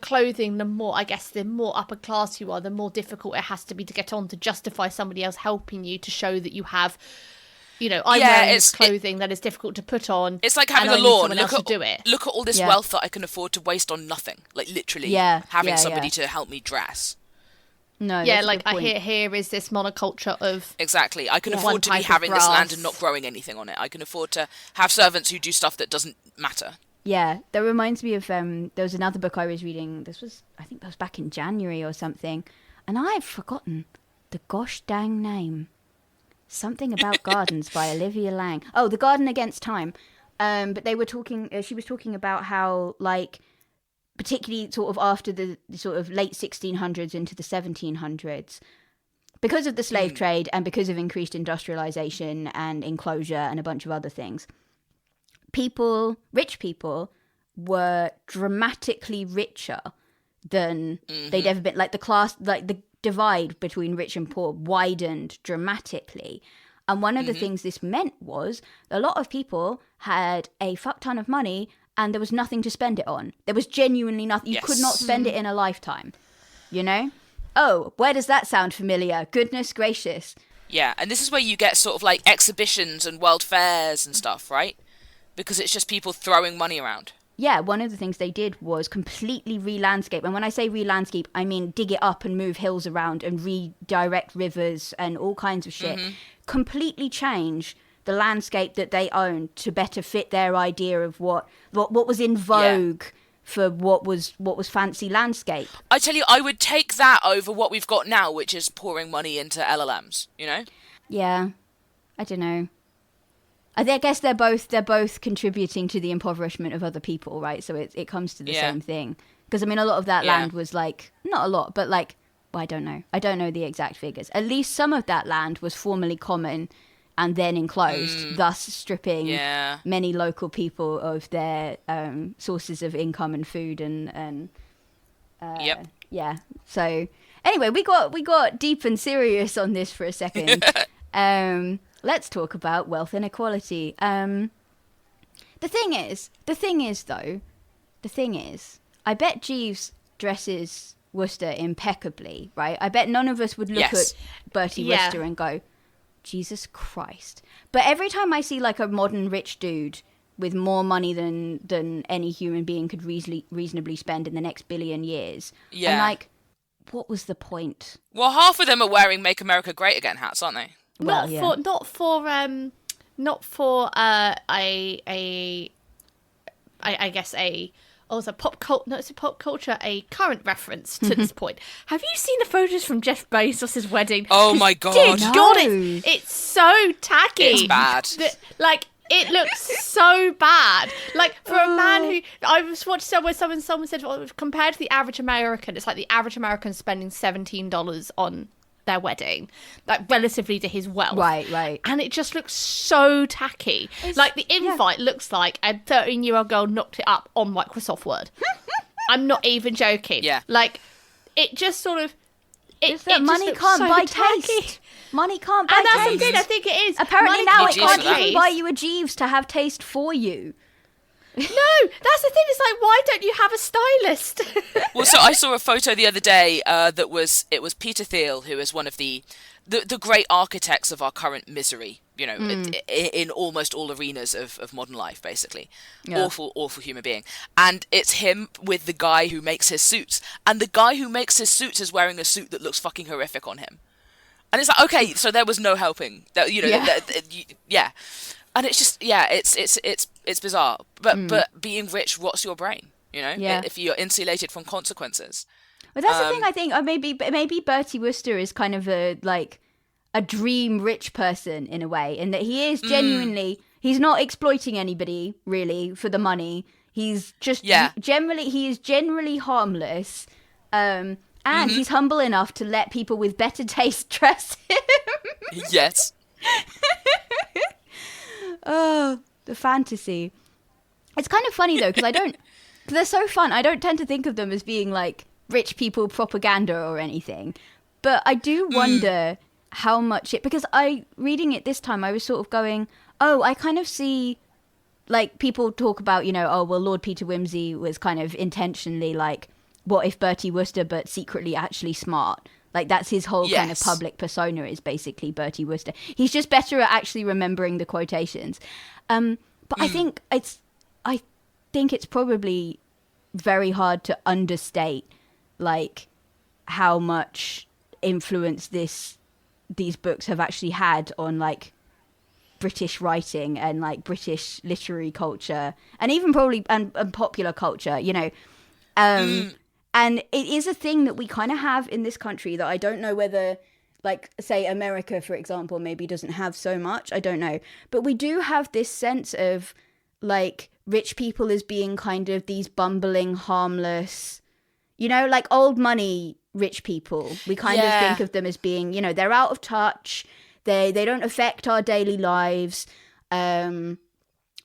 clothing, the more upper class you are, the more difficult it has to be to get on to justify somebody else helping you to show that you have... I'm wearing this clothing that is difficult to put on. It's like having a lawn. Look at all this wealth that I can afford to waste on nothing. Like, literally having somebody to help me dress. No, yeah, like I hear here is this monoculture of... Exactly. I can afford to be having this land and not growing anything on it. I can afford to have servants who do stuff that doesn't matter. Yeah, that reminds me of, there was another book I was reading. I think that was back in January or something. And I've forgotten the gosh dang name. Something About Gardens by Olivia Lang. Oh, The Garden Against Time. But they were talking, she was talking about how, like, particularly sort of after the sort of late 1600s into the 1700s, because of the slave trade and because of increased industrialization and enclosure and a bunch of other things, rich people were dramatically richer than they'd ever been. Like, the class, like the divide between rich and poor widened dramatically. And one of the things this meant was a lot of people had a fuck ton of money and there was nothing to spend it on. There was genuinely nothing. You could not spend it in a lifetime, Oh, where does that sound familiar? Goodness gracious. Yeah, and this is where you get sort of like exhibitions and world fairs and stuff, right? Because it's just people throwing money around. Yeah, one of the things they did was completely re-landscape. And when I say re-landscape, I mean dig it up and move hills around and redirect rivers and all kinds of shit. Completely change the landscape that they owned to better fit their idea of what was in vogue for what was fancy landscape. I tell you, I would take that over what we've got now, which is pouring money into LLMs, Yeah, I don't know. I guess they're both contributing to the impoverishment of other people, right? So it comes to the same thing. Because, I mean, a lot of that land was like, not a lot, but like, well, I don't know. I don't know the exact figures. At least some of that land was formerly common and then enclosed, thus stripping many local people of their sources of income and food and yeah. So anyway, we got deep and serious on this for a second. Let's talk about wealth inequality. The thing is, I bet Jeeves dresses Wooster impeccably, right? I bet none of us would look at Bertie Wooster and go, Jesus Christ. But every time I see like a modern rich dude with more money than any human being could reasonably spend in the next billion years, I'm like, what was the point? Well, half of them are wearing "Make America Great Again" hats, aren't they? Not for pop culture, a current reference to this point. Have you seen the photos from Jeff Bezos' wedding? Oh my god! God, it's so tacky. It's bad. It looks so bad. Like, for a man who... I was watching somewhere someone said, compared to the average American, it's like the average American spending $17 on their wedding, like, relatively to his wealth. Right. And it just looks so tacky. Like, the invite looks like a 13-year-old girl knocked it up on Microsoft Word. I'm not even joking. Yeah. Like, it just sort of... money can't buy taste. Money can't buy taste. And that's the thing, I think it is. Apparently now it can't even buy you a Jeeves to have taste for you. No, that's the thing. It's like, why don't you have a stylist? Well, so I saw a photo the other day it was Peter Thiel, who is one of the great architects of our current misery, in almost all arenas of modern life, basically. Yeah. Awful human being. And it's him with the guy who makes his suits. And the guy who makes his suits is wearing a suit that looks fucking horrific on him. And it's like, okay, so there was no helping. Yeah. And it's just, it's bizarre. But being rich rots your brain, if you're insulated from consequences. But that's the thing, I think. Or maybe Bertie Wooster is kind of a dream rich person in a way, in that he is genuinely, he's not exploiting anybody really for the money. He's just generally harmless. And he's humble enough to let people with better taste dress him. Yes. Oh, the fantasy. It's kind of funny though, because They're so fun. I don't tend to think of them as being like rich people propaganda or anything, but I do wonder how much because reading it this time, I was sort of going, oh, I kind of see, like, people talk about, oh, well, Lord Peter Wimsey was kind of intentionally like, what if Bertie Wooster, but secretly actually smart? Like, that's his whole kind of public persona, is basically Bertie Wooster. He's just better at actually remembering the quotations. But I think it's probably very hard to understate, like, how much influence these books have actually had on, like, British writing and, like, British literary culture, and even probably and popular culture, And it is a thing that we kind of have in this country that I don't know whether, like, say, America, for example, maybe doesn't have so much. I don't know. But we do have this sense of, like, rich people as being kind of these bumbling, harmless, like old money rich people. We kind of think of them as being, they're out of touch. They don't affect our daily lives. They're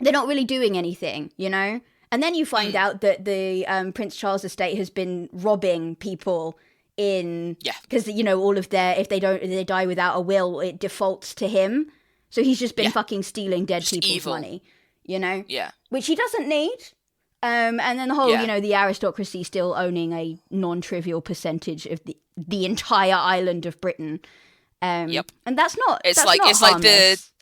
not really doing anything, And then you find out that the Prince Charles estate has been robbing people because all of if they die without a will, it defaults to him. So he's just been fucking stealing dead people's money, which he doesn't need. And then the whole the aristocracy still owning a non-trivial percentage of the entire island of Britain. And that's not. It's like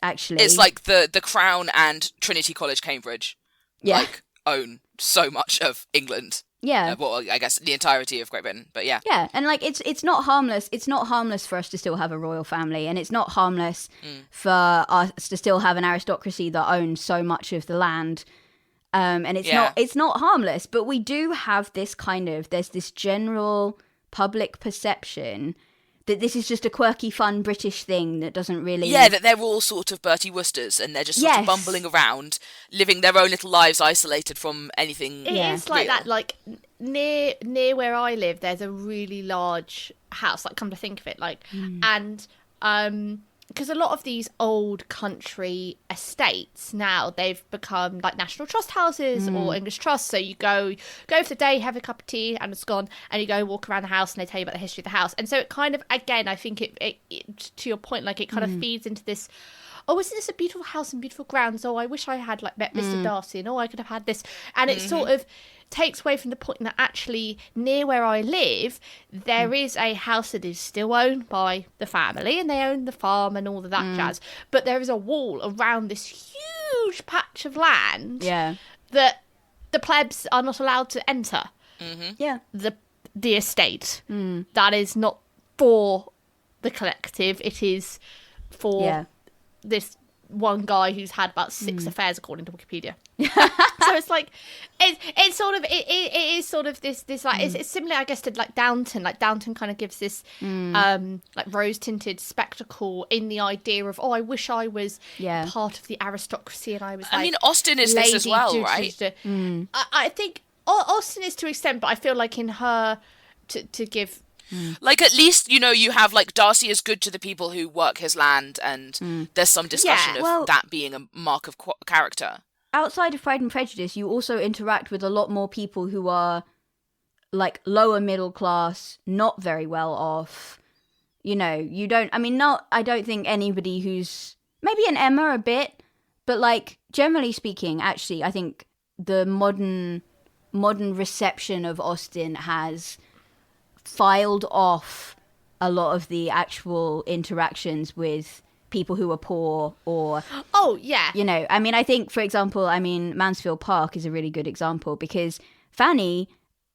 actually it's like the Crown and Trinity College, Cambridge. Like, own so much of England. Well, I guess the entirety of Great Britain, but yeah, and like it's not harmless. It's not harmless for us to still have a royal family, and it's not harmless for us to still have an aristocracy that owns so much of the land. And it's not harmless, but we do have this there's this general public perception that this is just a quirky, fun British thing that doesn't really... Yeah, that they're all sort of Bertie Woosters, and they're just sort of bumbling around, living their own little lives isolated from anything. It is like that, like, near where I live, there's a really large house, like, come to think of it, like, and, because a lot of these old country estates now, they've become like National Trust houses or English Trust. So you go for the day, have a cup of tea, and it's gone. And you go walk around the house, and they tell you about the history of the house. And so it kind of, again, I think it to your point, like, it kind of feeds into this. Oh, isn't this a beautiful house and beautiful grounds? Oh, I wish I had like met Mr. Darcy, and I could have had this. And it sort of takes away from the point that actually near where I live, there is a house that is still owned by the family, and they own the farm and all of that jazz. But there is a wall around this huge patch of land that the plebs are not allowed to enter. Yeah, the estate that is not for the collective. It is for this one guy who's had about 6 affairs, according to Wikipedia. So it's like it's sort of it is sort of this like it's similar, I guess, to like Downton. Like Downton kind of gives this like rose tinted spectacle in the idea of, oh, I wish I was part of the aristocracy, and I was. I mean, Austin is this as well, right? I think Austin is to an extent, but I feel like in her to give. Like, at least, you have, like, Darcy is good to the people who work his land, and there's some discussion of that being a mark of character. Outside of Pride and Prejudice, you also interact with a lot more people who are, like, lower middle class, not very well off. You don't, I don't think anybody who's, maybe an Emma a bit, but, like, generally speaking, actually, I think the modern reception of Austen has filed off a lot of the actual interactions with people who are poor or I think, for example, Mansfield Park is a really good example, because Fanny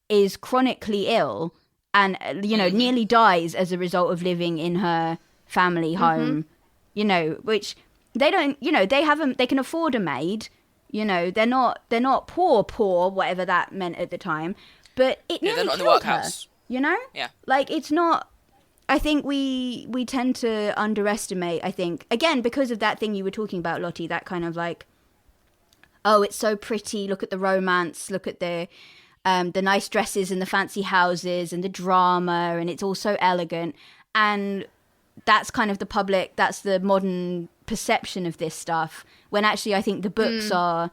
is chronically ill and nearly dies as a result of living in her family home, which they don't, they can afford a maid, they're not poor, whatever that meant at the time, but it nearly they're not in the killed workhouse. her. Like, it's not. I think we tend to underestimate, I think, again, because of that thing you were talking about, Lottie, that kind of like, oh, it's so pretty, look at the romance, look at the nice dresses and the fancy houses and the drama, and it's all so elegant. And that's kind of that's the modern perception of this stuff, when actually I think the books are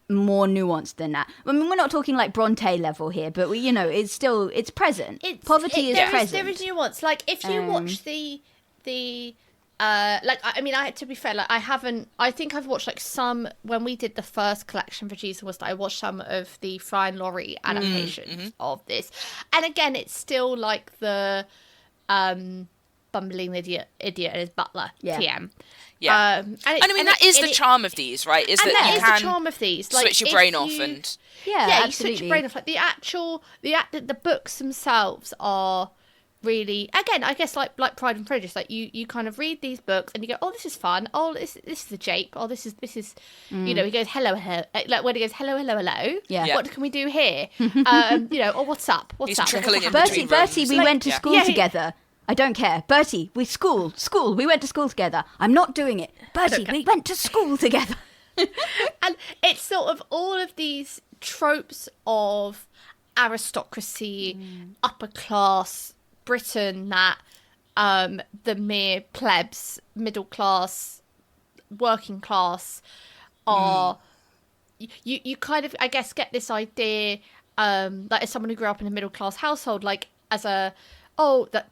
more nuanced than that. I mean, we're not talking like Bronte level here, but it's present. Poverty is present. There is nuance. Like if you watch the to be fair, like I think I've watched like some, when we did the first collection for Jeeves and Wooster, I watched some of the Fry and Laurie adaptations of this, and again it's still like the bumbling idiot and his butler TM. Yeah, that is the charm of these, right? Is that you can the charm of these. Like, switch your brain off and you switch your brain off. Like the books themselves are really, again, I guess like Pride and Prejudice. Like you kind of read these books and you go, oh, this is fun. Oh, this is a jape. Oh, this is he goes hello, like when he goes hello. Yeah. What can we do here? Or what's up? He's trickling in Bertie, between we went to school together. I don't care. Bertie, we went to school together. I'm not doing it. Bertie, we went to school together. And it's sort of all of these tropes of aristocracy, upper class Britain, that the mere plebs, middle class, working class are... You kind of, I guess, get this idea, like as someone who grew up in a middle class household, like as that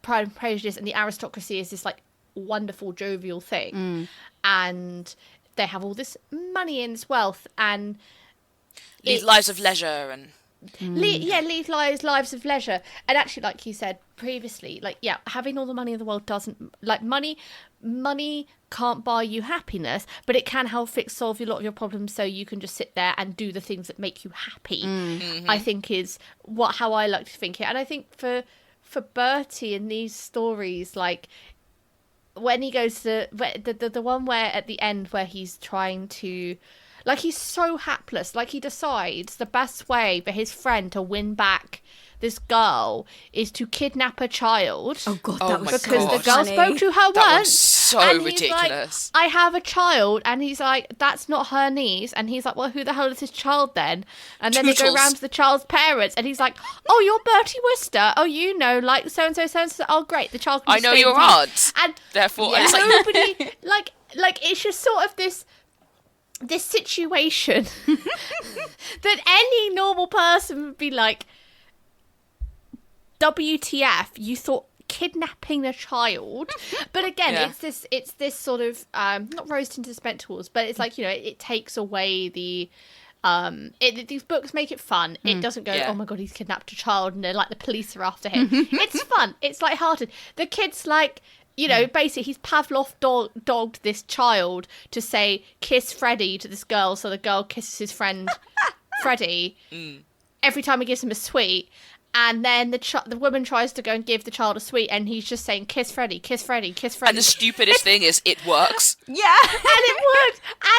Pride and Prejudice and the aristocracy is this like wonderful jovial thing, and they have all this money and this wealth and lead lives of leisure and lead lives of leisure. And actually, like you said previously, like having all the money in the world doesn't, like, money can't buy you happiness, but it can help solve a lot of your problems, so you can just sit there and do the things that make you happy. I think is how I like to think it. And I think for Bertie in these stories, like when he goes to the one where at the end where he's trying to, like, he's so hapless, like he decides the best way for his friend to win back this girl is to kidnap a child. Oh god, that was because the girl spoke to her that once. Was so and ridiculous. Like, I have a child, and he's like, that's not her niece, and he's like, well, who the hell is this child then? And then they go round to the child's parents, and he's like, oh, you're Bertie Wooster. Oh, you know, like so and so. Oh, great, the child. Can I know your aunt, and therefore, nobody like it's just sort of this situation that any normal person would be like, WTF, you thought kidnapping a child? But again, it's this sort of not rose tinted spectacles, but it's like, it takes away the these books make it fun. It doesn't go, oh my god, he's kidnapped a child and like the police are after him. It's fun. It's lighthearted. The kid's like, basically he's Pavlov dogged this child to say kiss Freddie to this girl, so the girl kisses his friend Freddie every time he gives him a sweet. And then the woman tries to go and give the child a sweet, and he's just saying, kiss Freddie, kiss Freddie, kiss Freddie. And the stupidest thing is, it works. Yeah. And it works. And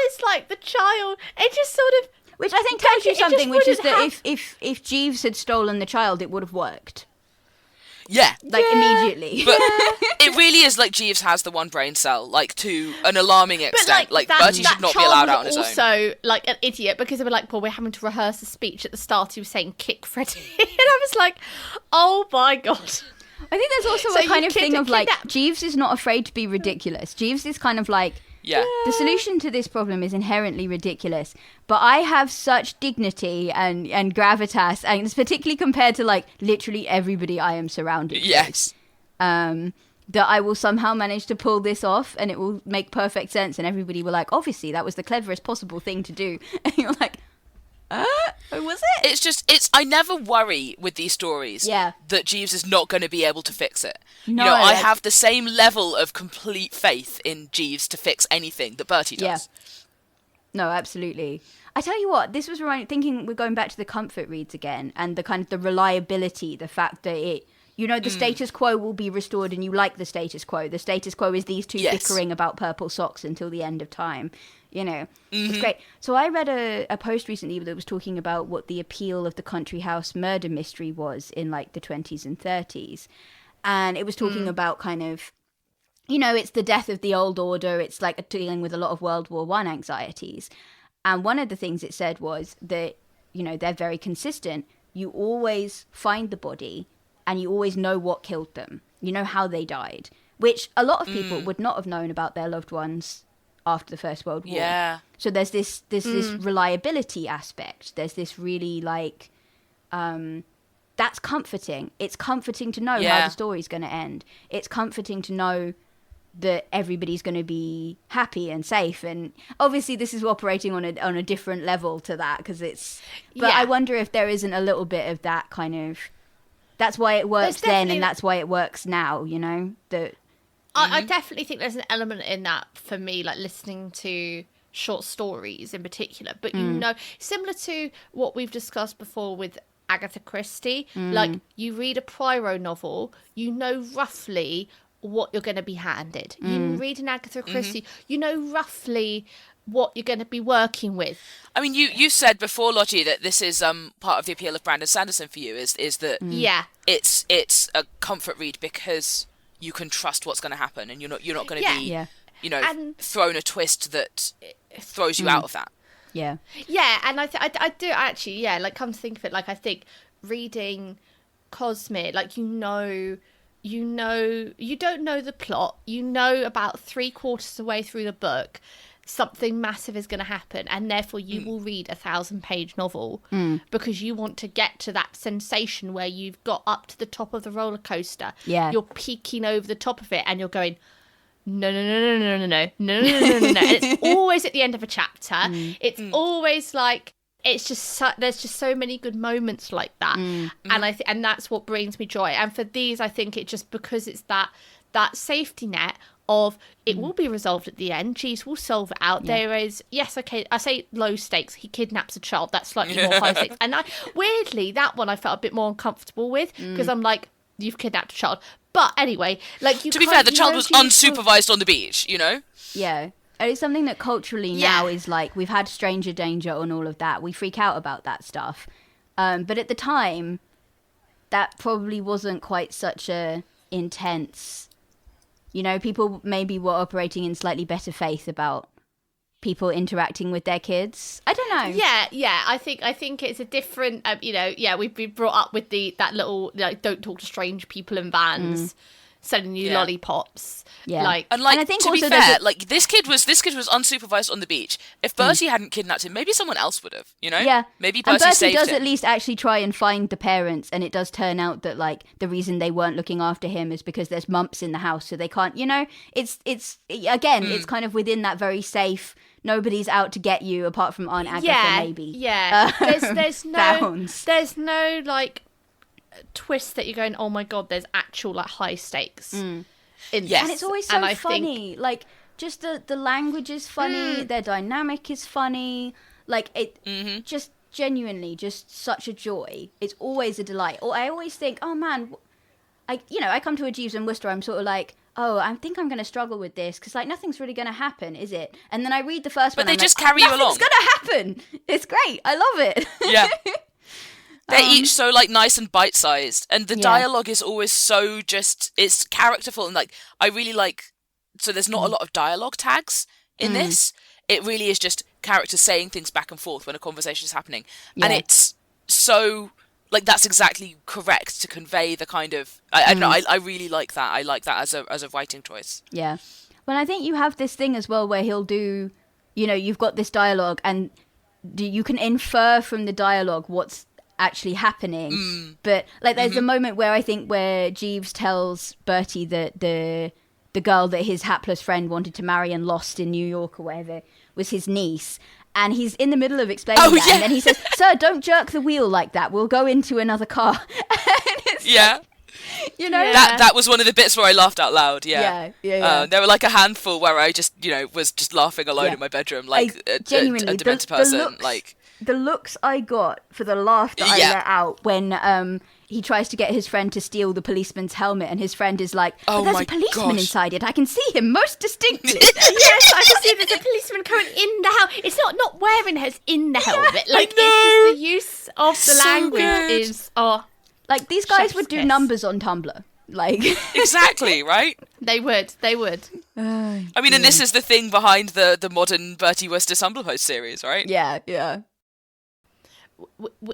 it's like the child, it just sort of... Which I think tells you something, which is that if Jeeves had stolen the child, it would have worked. Yeah. Immediately. But it really is like Jeeves has the one brain cell, like, to an alarming extent. Like Bertie should not be allowed out on his own. Also, like, an idiot, because they were like, well, we're having to rehearse a speech at the start. He was saying, kick Freddie. And I was like, oh my god. I think there's also a kind of thing of, like, Jeeves is not afraid to be ridiculous. Jeeves is kind of like, the solution to this problem is inherently ridiculous, but I have such dignity and gravitas, and it's particularly compared to, like, literally everybody I am surrounded with. That I will somehow manage to pull this off, and it will make perfect sense, and everybody will like, obviously, that was the cleverest possible thing to do. And you're like, was it? I never worry with these stories that Jeeves is not going to be able to fix it. No, I have the same level of complete faith in Jeeves to fix anything that Bertie does. Yeah. No, absolutely. I tell you what, this was thinking we're going back to the comfort reads again, and the kind of the reliability, the fact that it, the status quo will be restored, and you like the status quo. The status quo is these two bickering about purple socks until the end of time. It's great. So I read a post recently that was talking about what the appeal of the country house murder mystery was in like the 20s and 30s. And it was talking about kind of, it's the death of the old order. It's like dealing with a lot of World War I anxieties. And one of the things it said was that, they're very consistent. You always find the body and you always know what killed them. You know how they died, which a lot of people would not have known about their loved ones after the First World War. Yeah. So there's this reliability aspect. There's this really like, that's comforting. It's comforting to know how the story's going to end. It's comforting to know that everybody's going to be happy and safe. And obviously this is operating on a different level to that, because it's, but I wonder if there isn't a little bit of that kind of, that's why it worked then and that's why it works now, you know, that I definitely think there's an element in that for me, like listening to short stories in particular. But you know, similar to what we've discussed before with Agatha Christie, like you read a Poirot novel, you know roughly what you're going to be handed. You read an Agatha Christie, you know roughly what you're going to be working with. I mean, you said before, Lottie, that this is part of the appeal of Brandon Sanderson for you is that it's a comfort read because you can trust what's going to happen, and you're not going to be you know, thrown a twist that throws you out of that. Yeah, and I do actually, like, come to think of it, like, I think reading Cosmere, like, you don't know the plot, you know about 3/4 of the way through the book something massive is going to happen, and therefore you will read a 1,000-page novel because you want to get to that sensation where you've got up to the top of the roller coaster. You're peeking over the top of it and you're going, no. And it's always at the end of a chapter. It's always like, it's just there's just so many good moments like that. And that's what brings me joy. And for these, I think it just, because it's that safety net of it will be resolved at the end. Jeeves will solve it out. There is, okay, I say low stakes. He kidnaps a child. That's slightly more high stakes. And weirdly, that one I felt a bit more uncomfortable with, because I'm like, you've kidnapped a child. But anyway, like, you. To be fair, the child was unsupervised on the beach, you know. Yeah. And it's something that culturally now is like, we've had stranger danger on all of that. We freak out about that stuff. But at the time, that probably wasn't quite such a intense, you know, people maybe were operating in slightly better faith about people interacting with their kids. I don't know. Yeah. I think it's a different, we've been brought up with that little, like, don't talk to strange people in vans, selling you lollipops. Yeah. And I think to be fair, like, this kid was unsupervised on the beach. If Bertie hadn't kidnapped him, maybe someone else would have, you know? Yeah. Maybe Bertie saved him. And Bertie does at least actually try and find the parents, and it does turn out that, like, the reason they weren't looking after him is because there's mumps in the house, so they can't, you know? It's again, it's kind of within that very safe, nobody's out to get you apart from Aunt Agatha, maybe. Yeah. There's no, like, twist that you're going, oh my god, there's actual, like, high stakes. Yes. And it's always so funny. Like, just the language is funny, their dynamic is funny. Like, it just genuinely just such a joy. It's always a delight. Or I always think, oh man, I come to a Jeeves and Wooster, I'm sort of like, oh, I think I'm going to struggle with this because, like, nothing's really going to happen, is it? And then I read the first one, but they just like, carry you along. Nothing's going to happen. It's great. I love it. Yeah. They're each so, like, nice and bite-sized, and the dialogue is always so just, it's characterful, and, like, I really like, so there's not a lot of dialogue tags in this. It really is just characters saying things back and forth when a conversation is happening, and it's so, like, that's exactly correct to convey the kind of, I don't know, I really like that. I like that as a writing choice. Yeah. Well, I think you have this thing as well where he'll do, you know, you've got this dialogue, and you can infer from the dialogue what's actually happening, but, like, there's a moment where I think where Jeeves tells Bertie that the girl that his hapless friend wanted to marry and lost in New York or whatever was his niece, and he's in the middle of explaining and then he says, sir, don't jerk the wheel like that, we'll go into another car. Like, you know, that was one of the bits where I laughed out loud. Yeah. There were, like, a handful where I just, you know, was just laughing alone in my bedroom, like, genuinely, a demented person. The looks I got for the laugh that I let out when he tries to get his friend to steal the policeman's helmet, and his friend is like, but there's a policeman inside it. I can see him most distinctly. Yes, I can see there's a policeman coming in the helmet. It's not wearing it, it's in the helmet. Like, it's just the use of the language is, like, these guys would do numbers on Tumblr. Like, exactly, right? They would. I mean, and this is the thing behind the modern Bertie Wooster Tumblr post series, right? Yeah.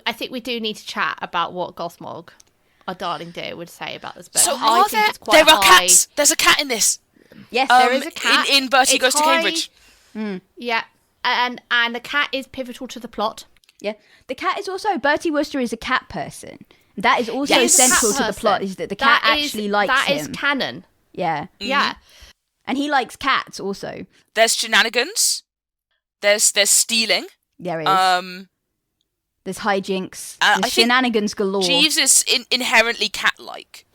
I think we do need to chat about what Gothmog, our darling dear, would say about this book. So there are cats. There's a cat in this. Yes, there is a cat. In Bertie Goes to Cambridge. Yeah. And the cat is pivotal to the plot. Yeah. The cat is also, Bertie Wooster is a cat person. That is also central to the plot, is that the cat actually likes him. That is canon. Yeah. Mm-hmm. Yeah. And he likes cats also. There's shenanigans. There's stealing. There is. There's hijinks. There's shenanigans galore. Jeeves is inherently cat-like.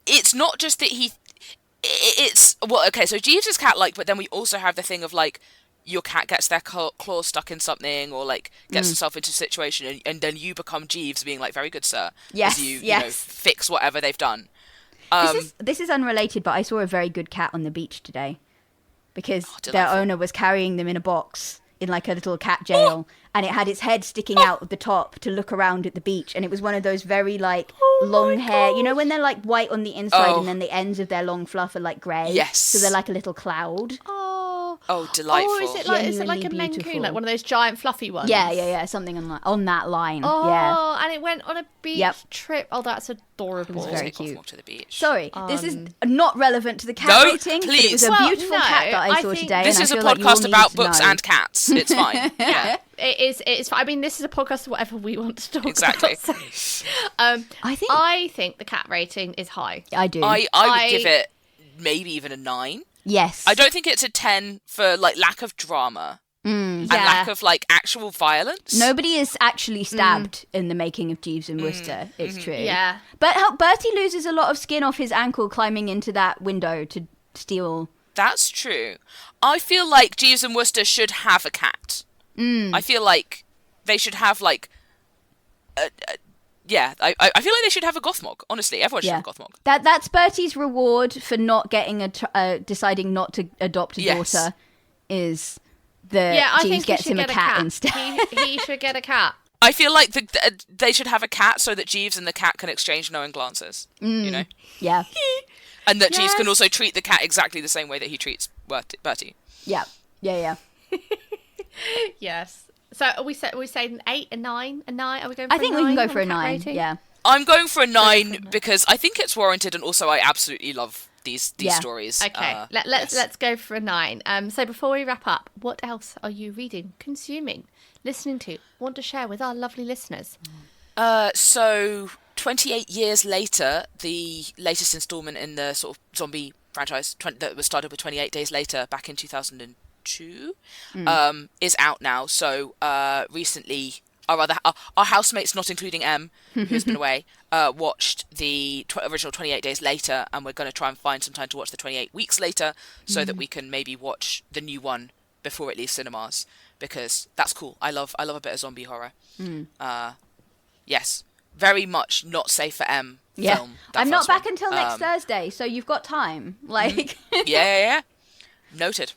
It's not just that so Jeeves is cat-like, but then we also have the thing of, your cat gets their claws stuck in something, or, gets herself into a situation, and then you become Jeeves being very good, sir. Yes, as you fix whatever they've done. This is unrelated, but I saw a very good cat on the beach today. Because their owner was carrying them in a box in a little cat jail, and it had its head sticking out of the top to look around at the beach, and it was one of those very long hair, you know, when they're white on the inside and then the ends of their long fluff are grey. Yes. So they're like a little cloud. Oh, delightful. Oh, is it like a Maine Coon, one of those giant fluffy ones? Yeah, something on that line. Oh, yeah. And it went on a beach trip. Oh, that's adorable. It was very cute. Walk to the beach. Sorry, this is not relevant to the cat rating. Please. It was a beautiful cat that I saw today. This is a podcast about books and cats. It's fine. Yeah. It's fine. I mean, this is a podcast of whatever we want to talk about. So, I think the cat rating is high. I do. I would give it maybe even a 9. Yes. I don't think it's a 10 for lack of drama and lack of actual violence. Nobody is actually stabbed in the making of Jeeves and Wooster. It's true. Yeah. But Bertie loses a lot of skin off his ankle climbing into that window to steal. That's true. I feel like Jeeves and Wooster should have a cat. I feel like they should have I feel like they should have a Gothmog. Honestly, everyone should have a Gothmog. That's Bertie's reward for not getting deciding not to adopt a daughter. Is Jeeves gets him a cat instead. He should get a cat. I feel like they should have a cat so that Jeeves and the cat can exchange knowing glances. You know. Yeah. And that Jeeves can also treat the cat exactly the same way that he treats Bertie. Yeah. Yes. So are we saying an 8, a 9, a 9? Are we going? I think we can go for a 9. Rating? Yeah. I'm going for a 9 because I think it's warranted, and also I absolutely love these stories. Okay, let's go for a 9. So before we wrap up, what else are you reading, consuming, listening to, want to share with our lovely listeners? So 28 years later, the latest installment in the sort of zombie franchise that was started with 28 Days Later back in 2002 is out now. So recently, our housemates, not including Em, who's been away, watched the original 28 Days Later, and we're going to try and find some time to watch the 28 Weeks Later so that we can maybe watch the new one before it leaves cinemas, because that's cool. I love a bit of zombie horror. Yes, very much not safe for Em. Film, I'm not back until next Thursday, so you've got time. Yeah. Noted.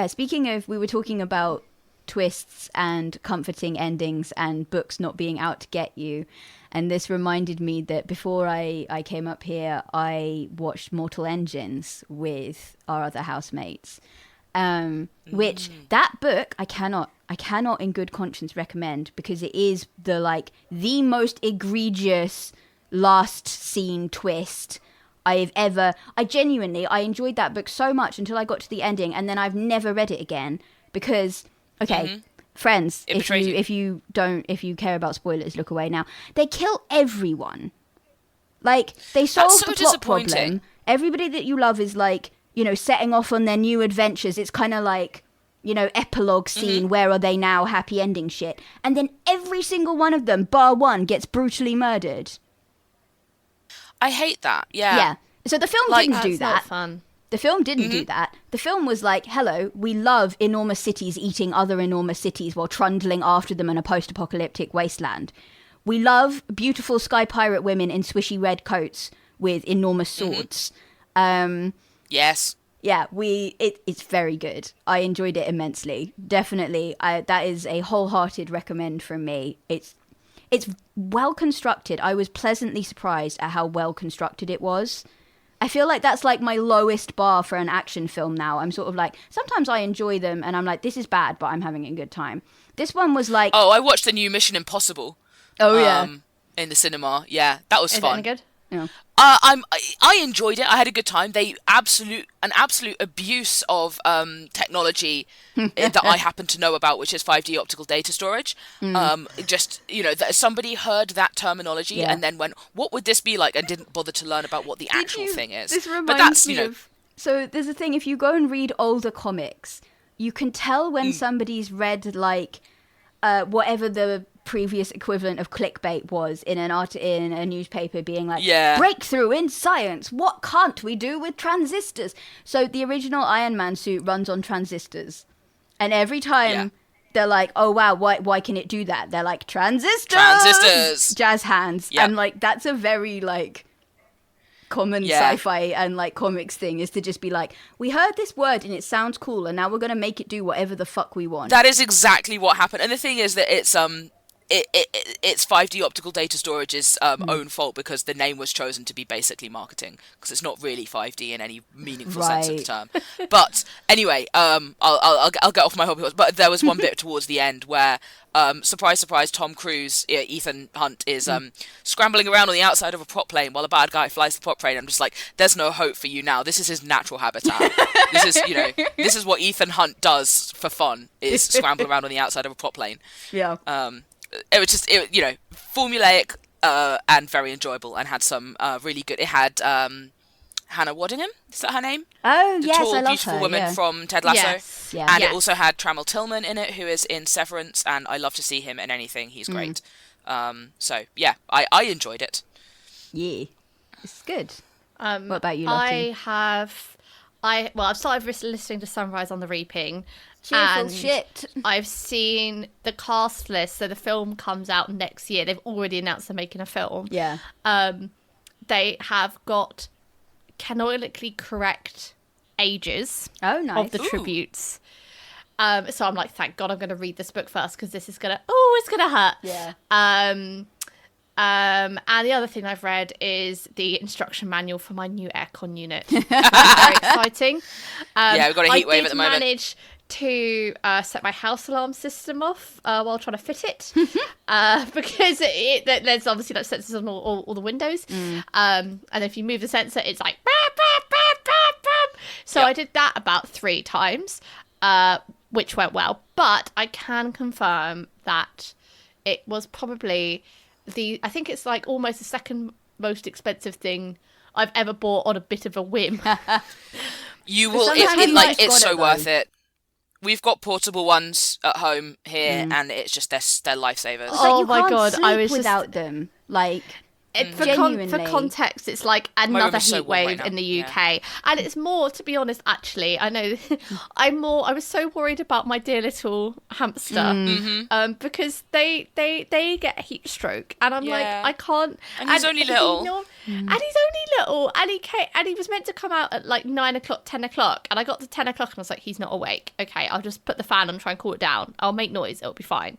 Speaking of, we were talking about twists and comforting endings and books not being out to get you, and this reminded me that before I came up here, I watched Mortal Engines with our other housemates, which that book I cannot in good conscience recommend, because it is the most egregious last scene twist I enjoyed that book so much until I got to the ending, and then I've never read it again because, friends, if you care about spoilers, look away now. They kill everyone. They solve the plot problem. Everybody that you love is setting off on their new adventures. It's kind of epilogue scene, where are they now, happy ending shit. And then every single one of them, bar one, gets brutally murdered. I hate that. Yeah. So the film didn't do that. Not fun. The film didn't do that. The film was hello, we love enormous cities eating other enormous cities while trundling after them in a post-apocalyptic wasteland. We love beautiful sky pirate women in swishy red coats with enormous swords. Yes. Yeah, it's very good. I enjoyed it immensely. Definitely, that is a wholehearted recommend from me. It's well constructed. I was pleasantly surprised at how well constructed it was. I feel like that's my lowest bar for an action film now. I'm sort of sometimes I enjoy them and I'm this is bad, but I'm having a good time. This one was oh, I watched the new Mission Impossible. Oh, yeah. In the cinema. Yeah, that was fun. Is it any good? Yeah. I enjoyed it. I had a good time. An absolute abuse of technology that I happen to know about, which is 5D optical data storage. Just somebody heard that terminology and then went, "What would this be like?" and didn't bother to learn about what the actual thing is. This reminds me of. So there's a thing. If you go and read older comics, you can tell when somebody's read like whatever the previous equivalent of clickbait was in a newspaper, being like, breakthrough in science, what can't we do with transistors? So the original Iron Man suit runs on transistors, and every time they're like, oh wow, why can it do that? They're like, transistors, jazz hands. And like that's a very like common sci-fi and like comics thing, is to just be like, we heard this word and it sounds cool and now we're gonna make it do whatever the fuck we want. That is exactly what happened. And the thing is that it's 5D optical data storage's own fault, because the name was chosen to be basically marketing, because it's not really 5D in any meaningful sense of the term. But anyway, I'll get off my hobby horse. But there was one bit towards the end where, surprise, surprise, Tom Cruise, Ethan Hunt, is scrambling around on the outside of a prop plane while a bad guy flies the prop plane. I'm just like, there's no hope for you now. This is his natural habitat. This is what Ethan Hunt does for fun, is scramble around on the outside of a prop plane. Yeah. It was just, formulaic and very enjoyable, and had some really good. It had Hannah Waddingham, is that her name? Oh, the yes, tall, I love beautiful her, woman from Ted Lasso. Yes. Yeah. And it also had Trammell Tillman in it, who is in Severance, and I love to see him in anything. He's great. So yeah, I enjoyed it. Yeah, it's good. What about you, Lottie? I've started listening to Sunrise on the Reaping. Cheerful and shit. I've seen the cast list, so the film comes out next year. They've already announced they're making a film. Yeah. They have got canonically correct ages of the tributes. So I'm like, thank God I'm going to read this book first, because this is it's going to hurt. Yeah. And the other thing I've read is the instruction manual for my new aircon unit. Very exciting. We've got a heat wave at the moment. I did manage to set my house alarm system off while trying to fit it, because there's obviously like sensors on all the windows, and if you move the sensor, it's like bap, bap, bap, bap, bap. So I did that about 3 times, which went well, but I can confirm that it was probably I think it's like almost the second most expensive thing I've ever bought on a bit of a whim. You will, it's so worth it. We've got portable ones at home here, and it's just they're lifesavers. Oh my God, I was without them. Like, for context, it's like another heat wave in the UK, and it's more, to be honest. Actually, I know I was so worried about my dear little hamster, because they get heat stroke, and I'm like, I can't. And he's only little. And he's only little, and he was meant to come out at like 9 o'clock, 10 o'clock, and I got to 10 o'clock, and I was like, he's not awake. Okay, I'll just put the fan on and try and cool it down. I'll make noise. It'll be fine.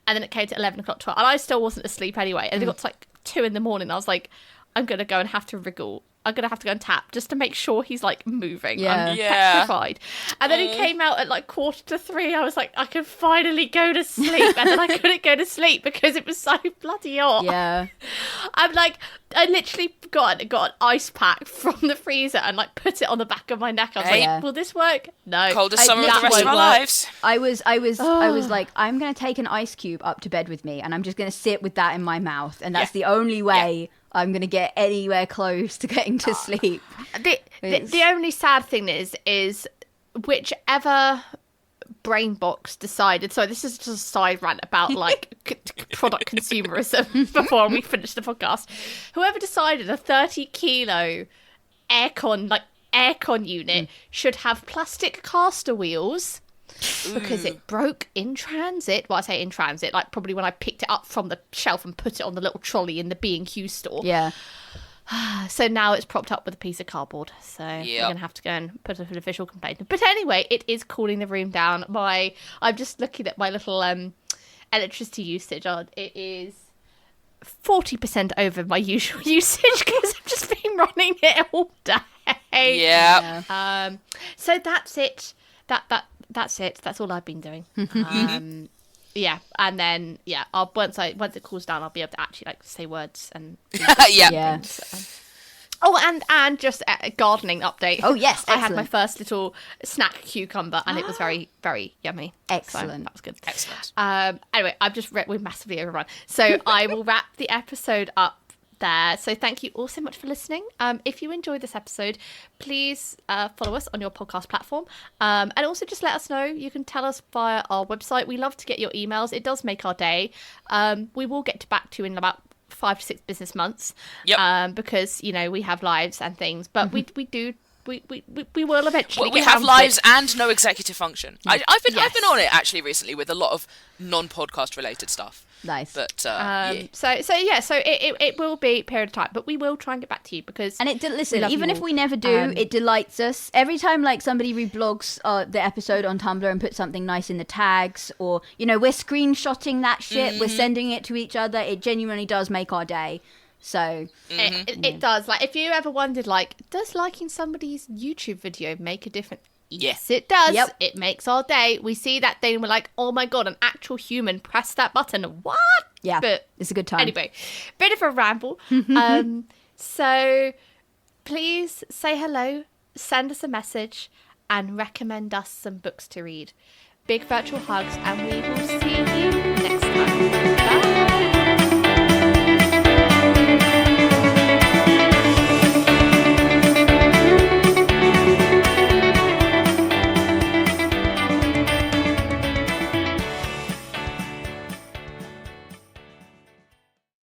And then it came to 11 o'clock, 12, and I still wasn't asleep anyway. And it got to like 2 in the morning. I was like, I'm going to go and have to wriggle. I'm going to have to go and tap just to make sure he's like moving. Yeah. I'm petrified. And then he came out at like 2:45. I was like, I can finally go to sleep. And then I couldn't go to sleep because it was so bloody hot. Yeah. I'm like, I literally got an ice pack from the freezer and like put it on the back of my neck. I was like, will this work? No. Coldest summer of the rest of our lives. I was like, I'm going to take an ice cube up to bed with me, and I'm just going to sit with that in my mouth. And that's the only way I'm going to get anywhere close to getting to sleep. The only sad thing is whichever brain box decided, so this is just a side rant about like product consumerism before we finish the podcast. Whoever decided a 30-kilo aircon unit should have plastic caster wheels, because it broke in transit. Well, I say in transit, like probably when I picked it up from the shelf and put it on the little trolley in the B&Q store. Yeah. So now it's propped up with a piece of cardboard. So we're going to have to go and put up an official complaint. But anyway, it is cooling the room down. I'm just looking at my little electricity usage. It is 40% over my usual usage because I've just been running it all day. Yeah. So that's it. That's it. That's all I've been doing. Yeah, and then once it cools down, I'll be able to actually like say words and yeah. Oh, and just a gardening update. Oh, yes, I had my excellent. first little snack cucumber, and it was very, very yummy. Excellent. So that was good. Excellent. Anyway, we've massively overrun. So I will wrap the episode up there. So thank you all so much for listening. If you enjoyed this episode, please follow us on your podcast platform. And also just let us know. You can tell us via our website. We love to get your emails. It does make our day. We will get back to you in about 5 to 6 business months. Yep. Because, you know, we have lives and things. But we will eventually We get have around to lives it. and no executive function. I've been Yes. on it actually recently with a lot of non-podcast related stuff. Nice. But So it will be a period of time, but we will try and get back to you because And listen, love even you if all. we never do, it delights us. Every time like somebody reblogs the episode on Tumblr and puts something nice in the tags, or, you know, we're screenshotting that shit, we're sending it to each other, it genuinely does make our day. So it does. Like, if you ever wondered, like, does liking somebody's YouTube video make a difference? Yes, it does. Yep. It makes our day. We see that thing and we're like, oh my god, an actual human pressed that button. What? yeah, But it's a good time. anyway, bit of a ramble. So please say hello, send us a message, and recommend us some books to read. Big virtual hugs, and we will see you next time. Bye.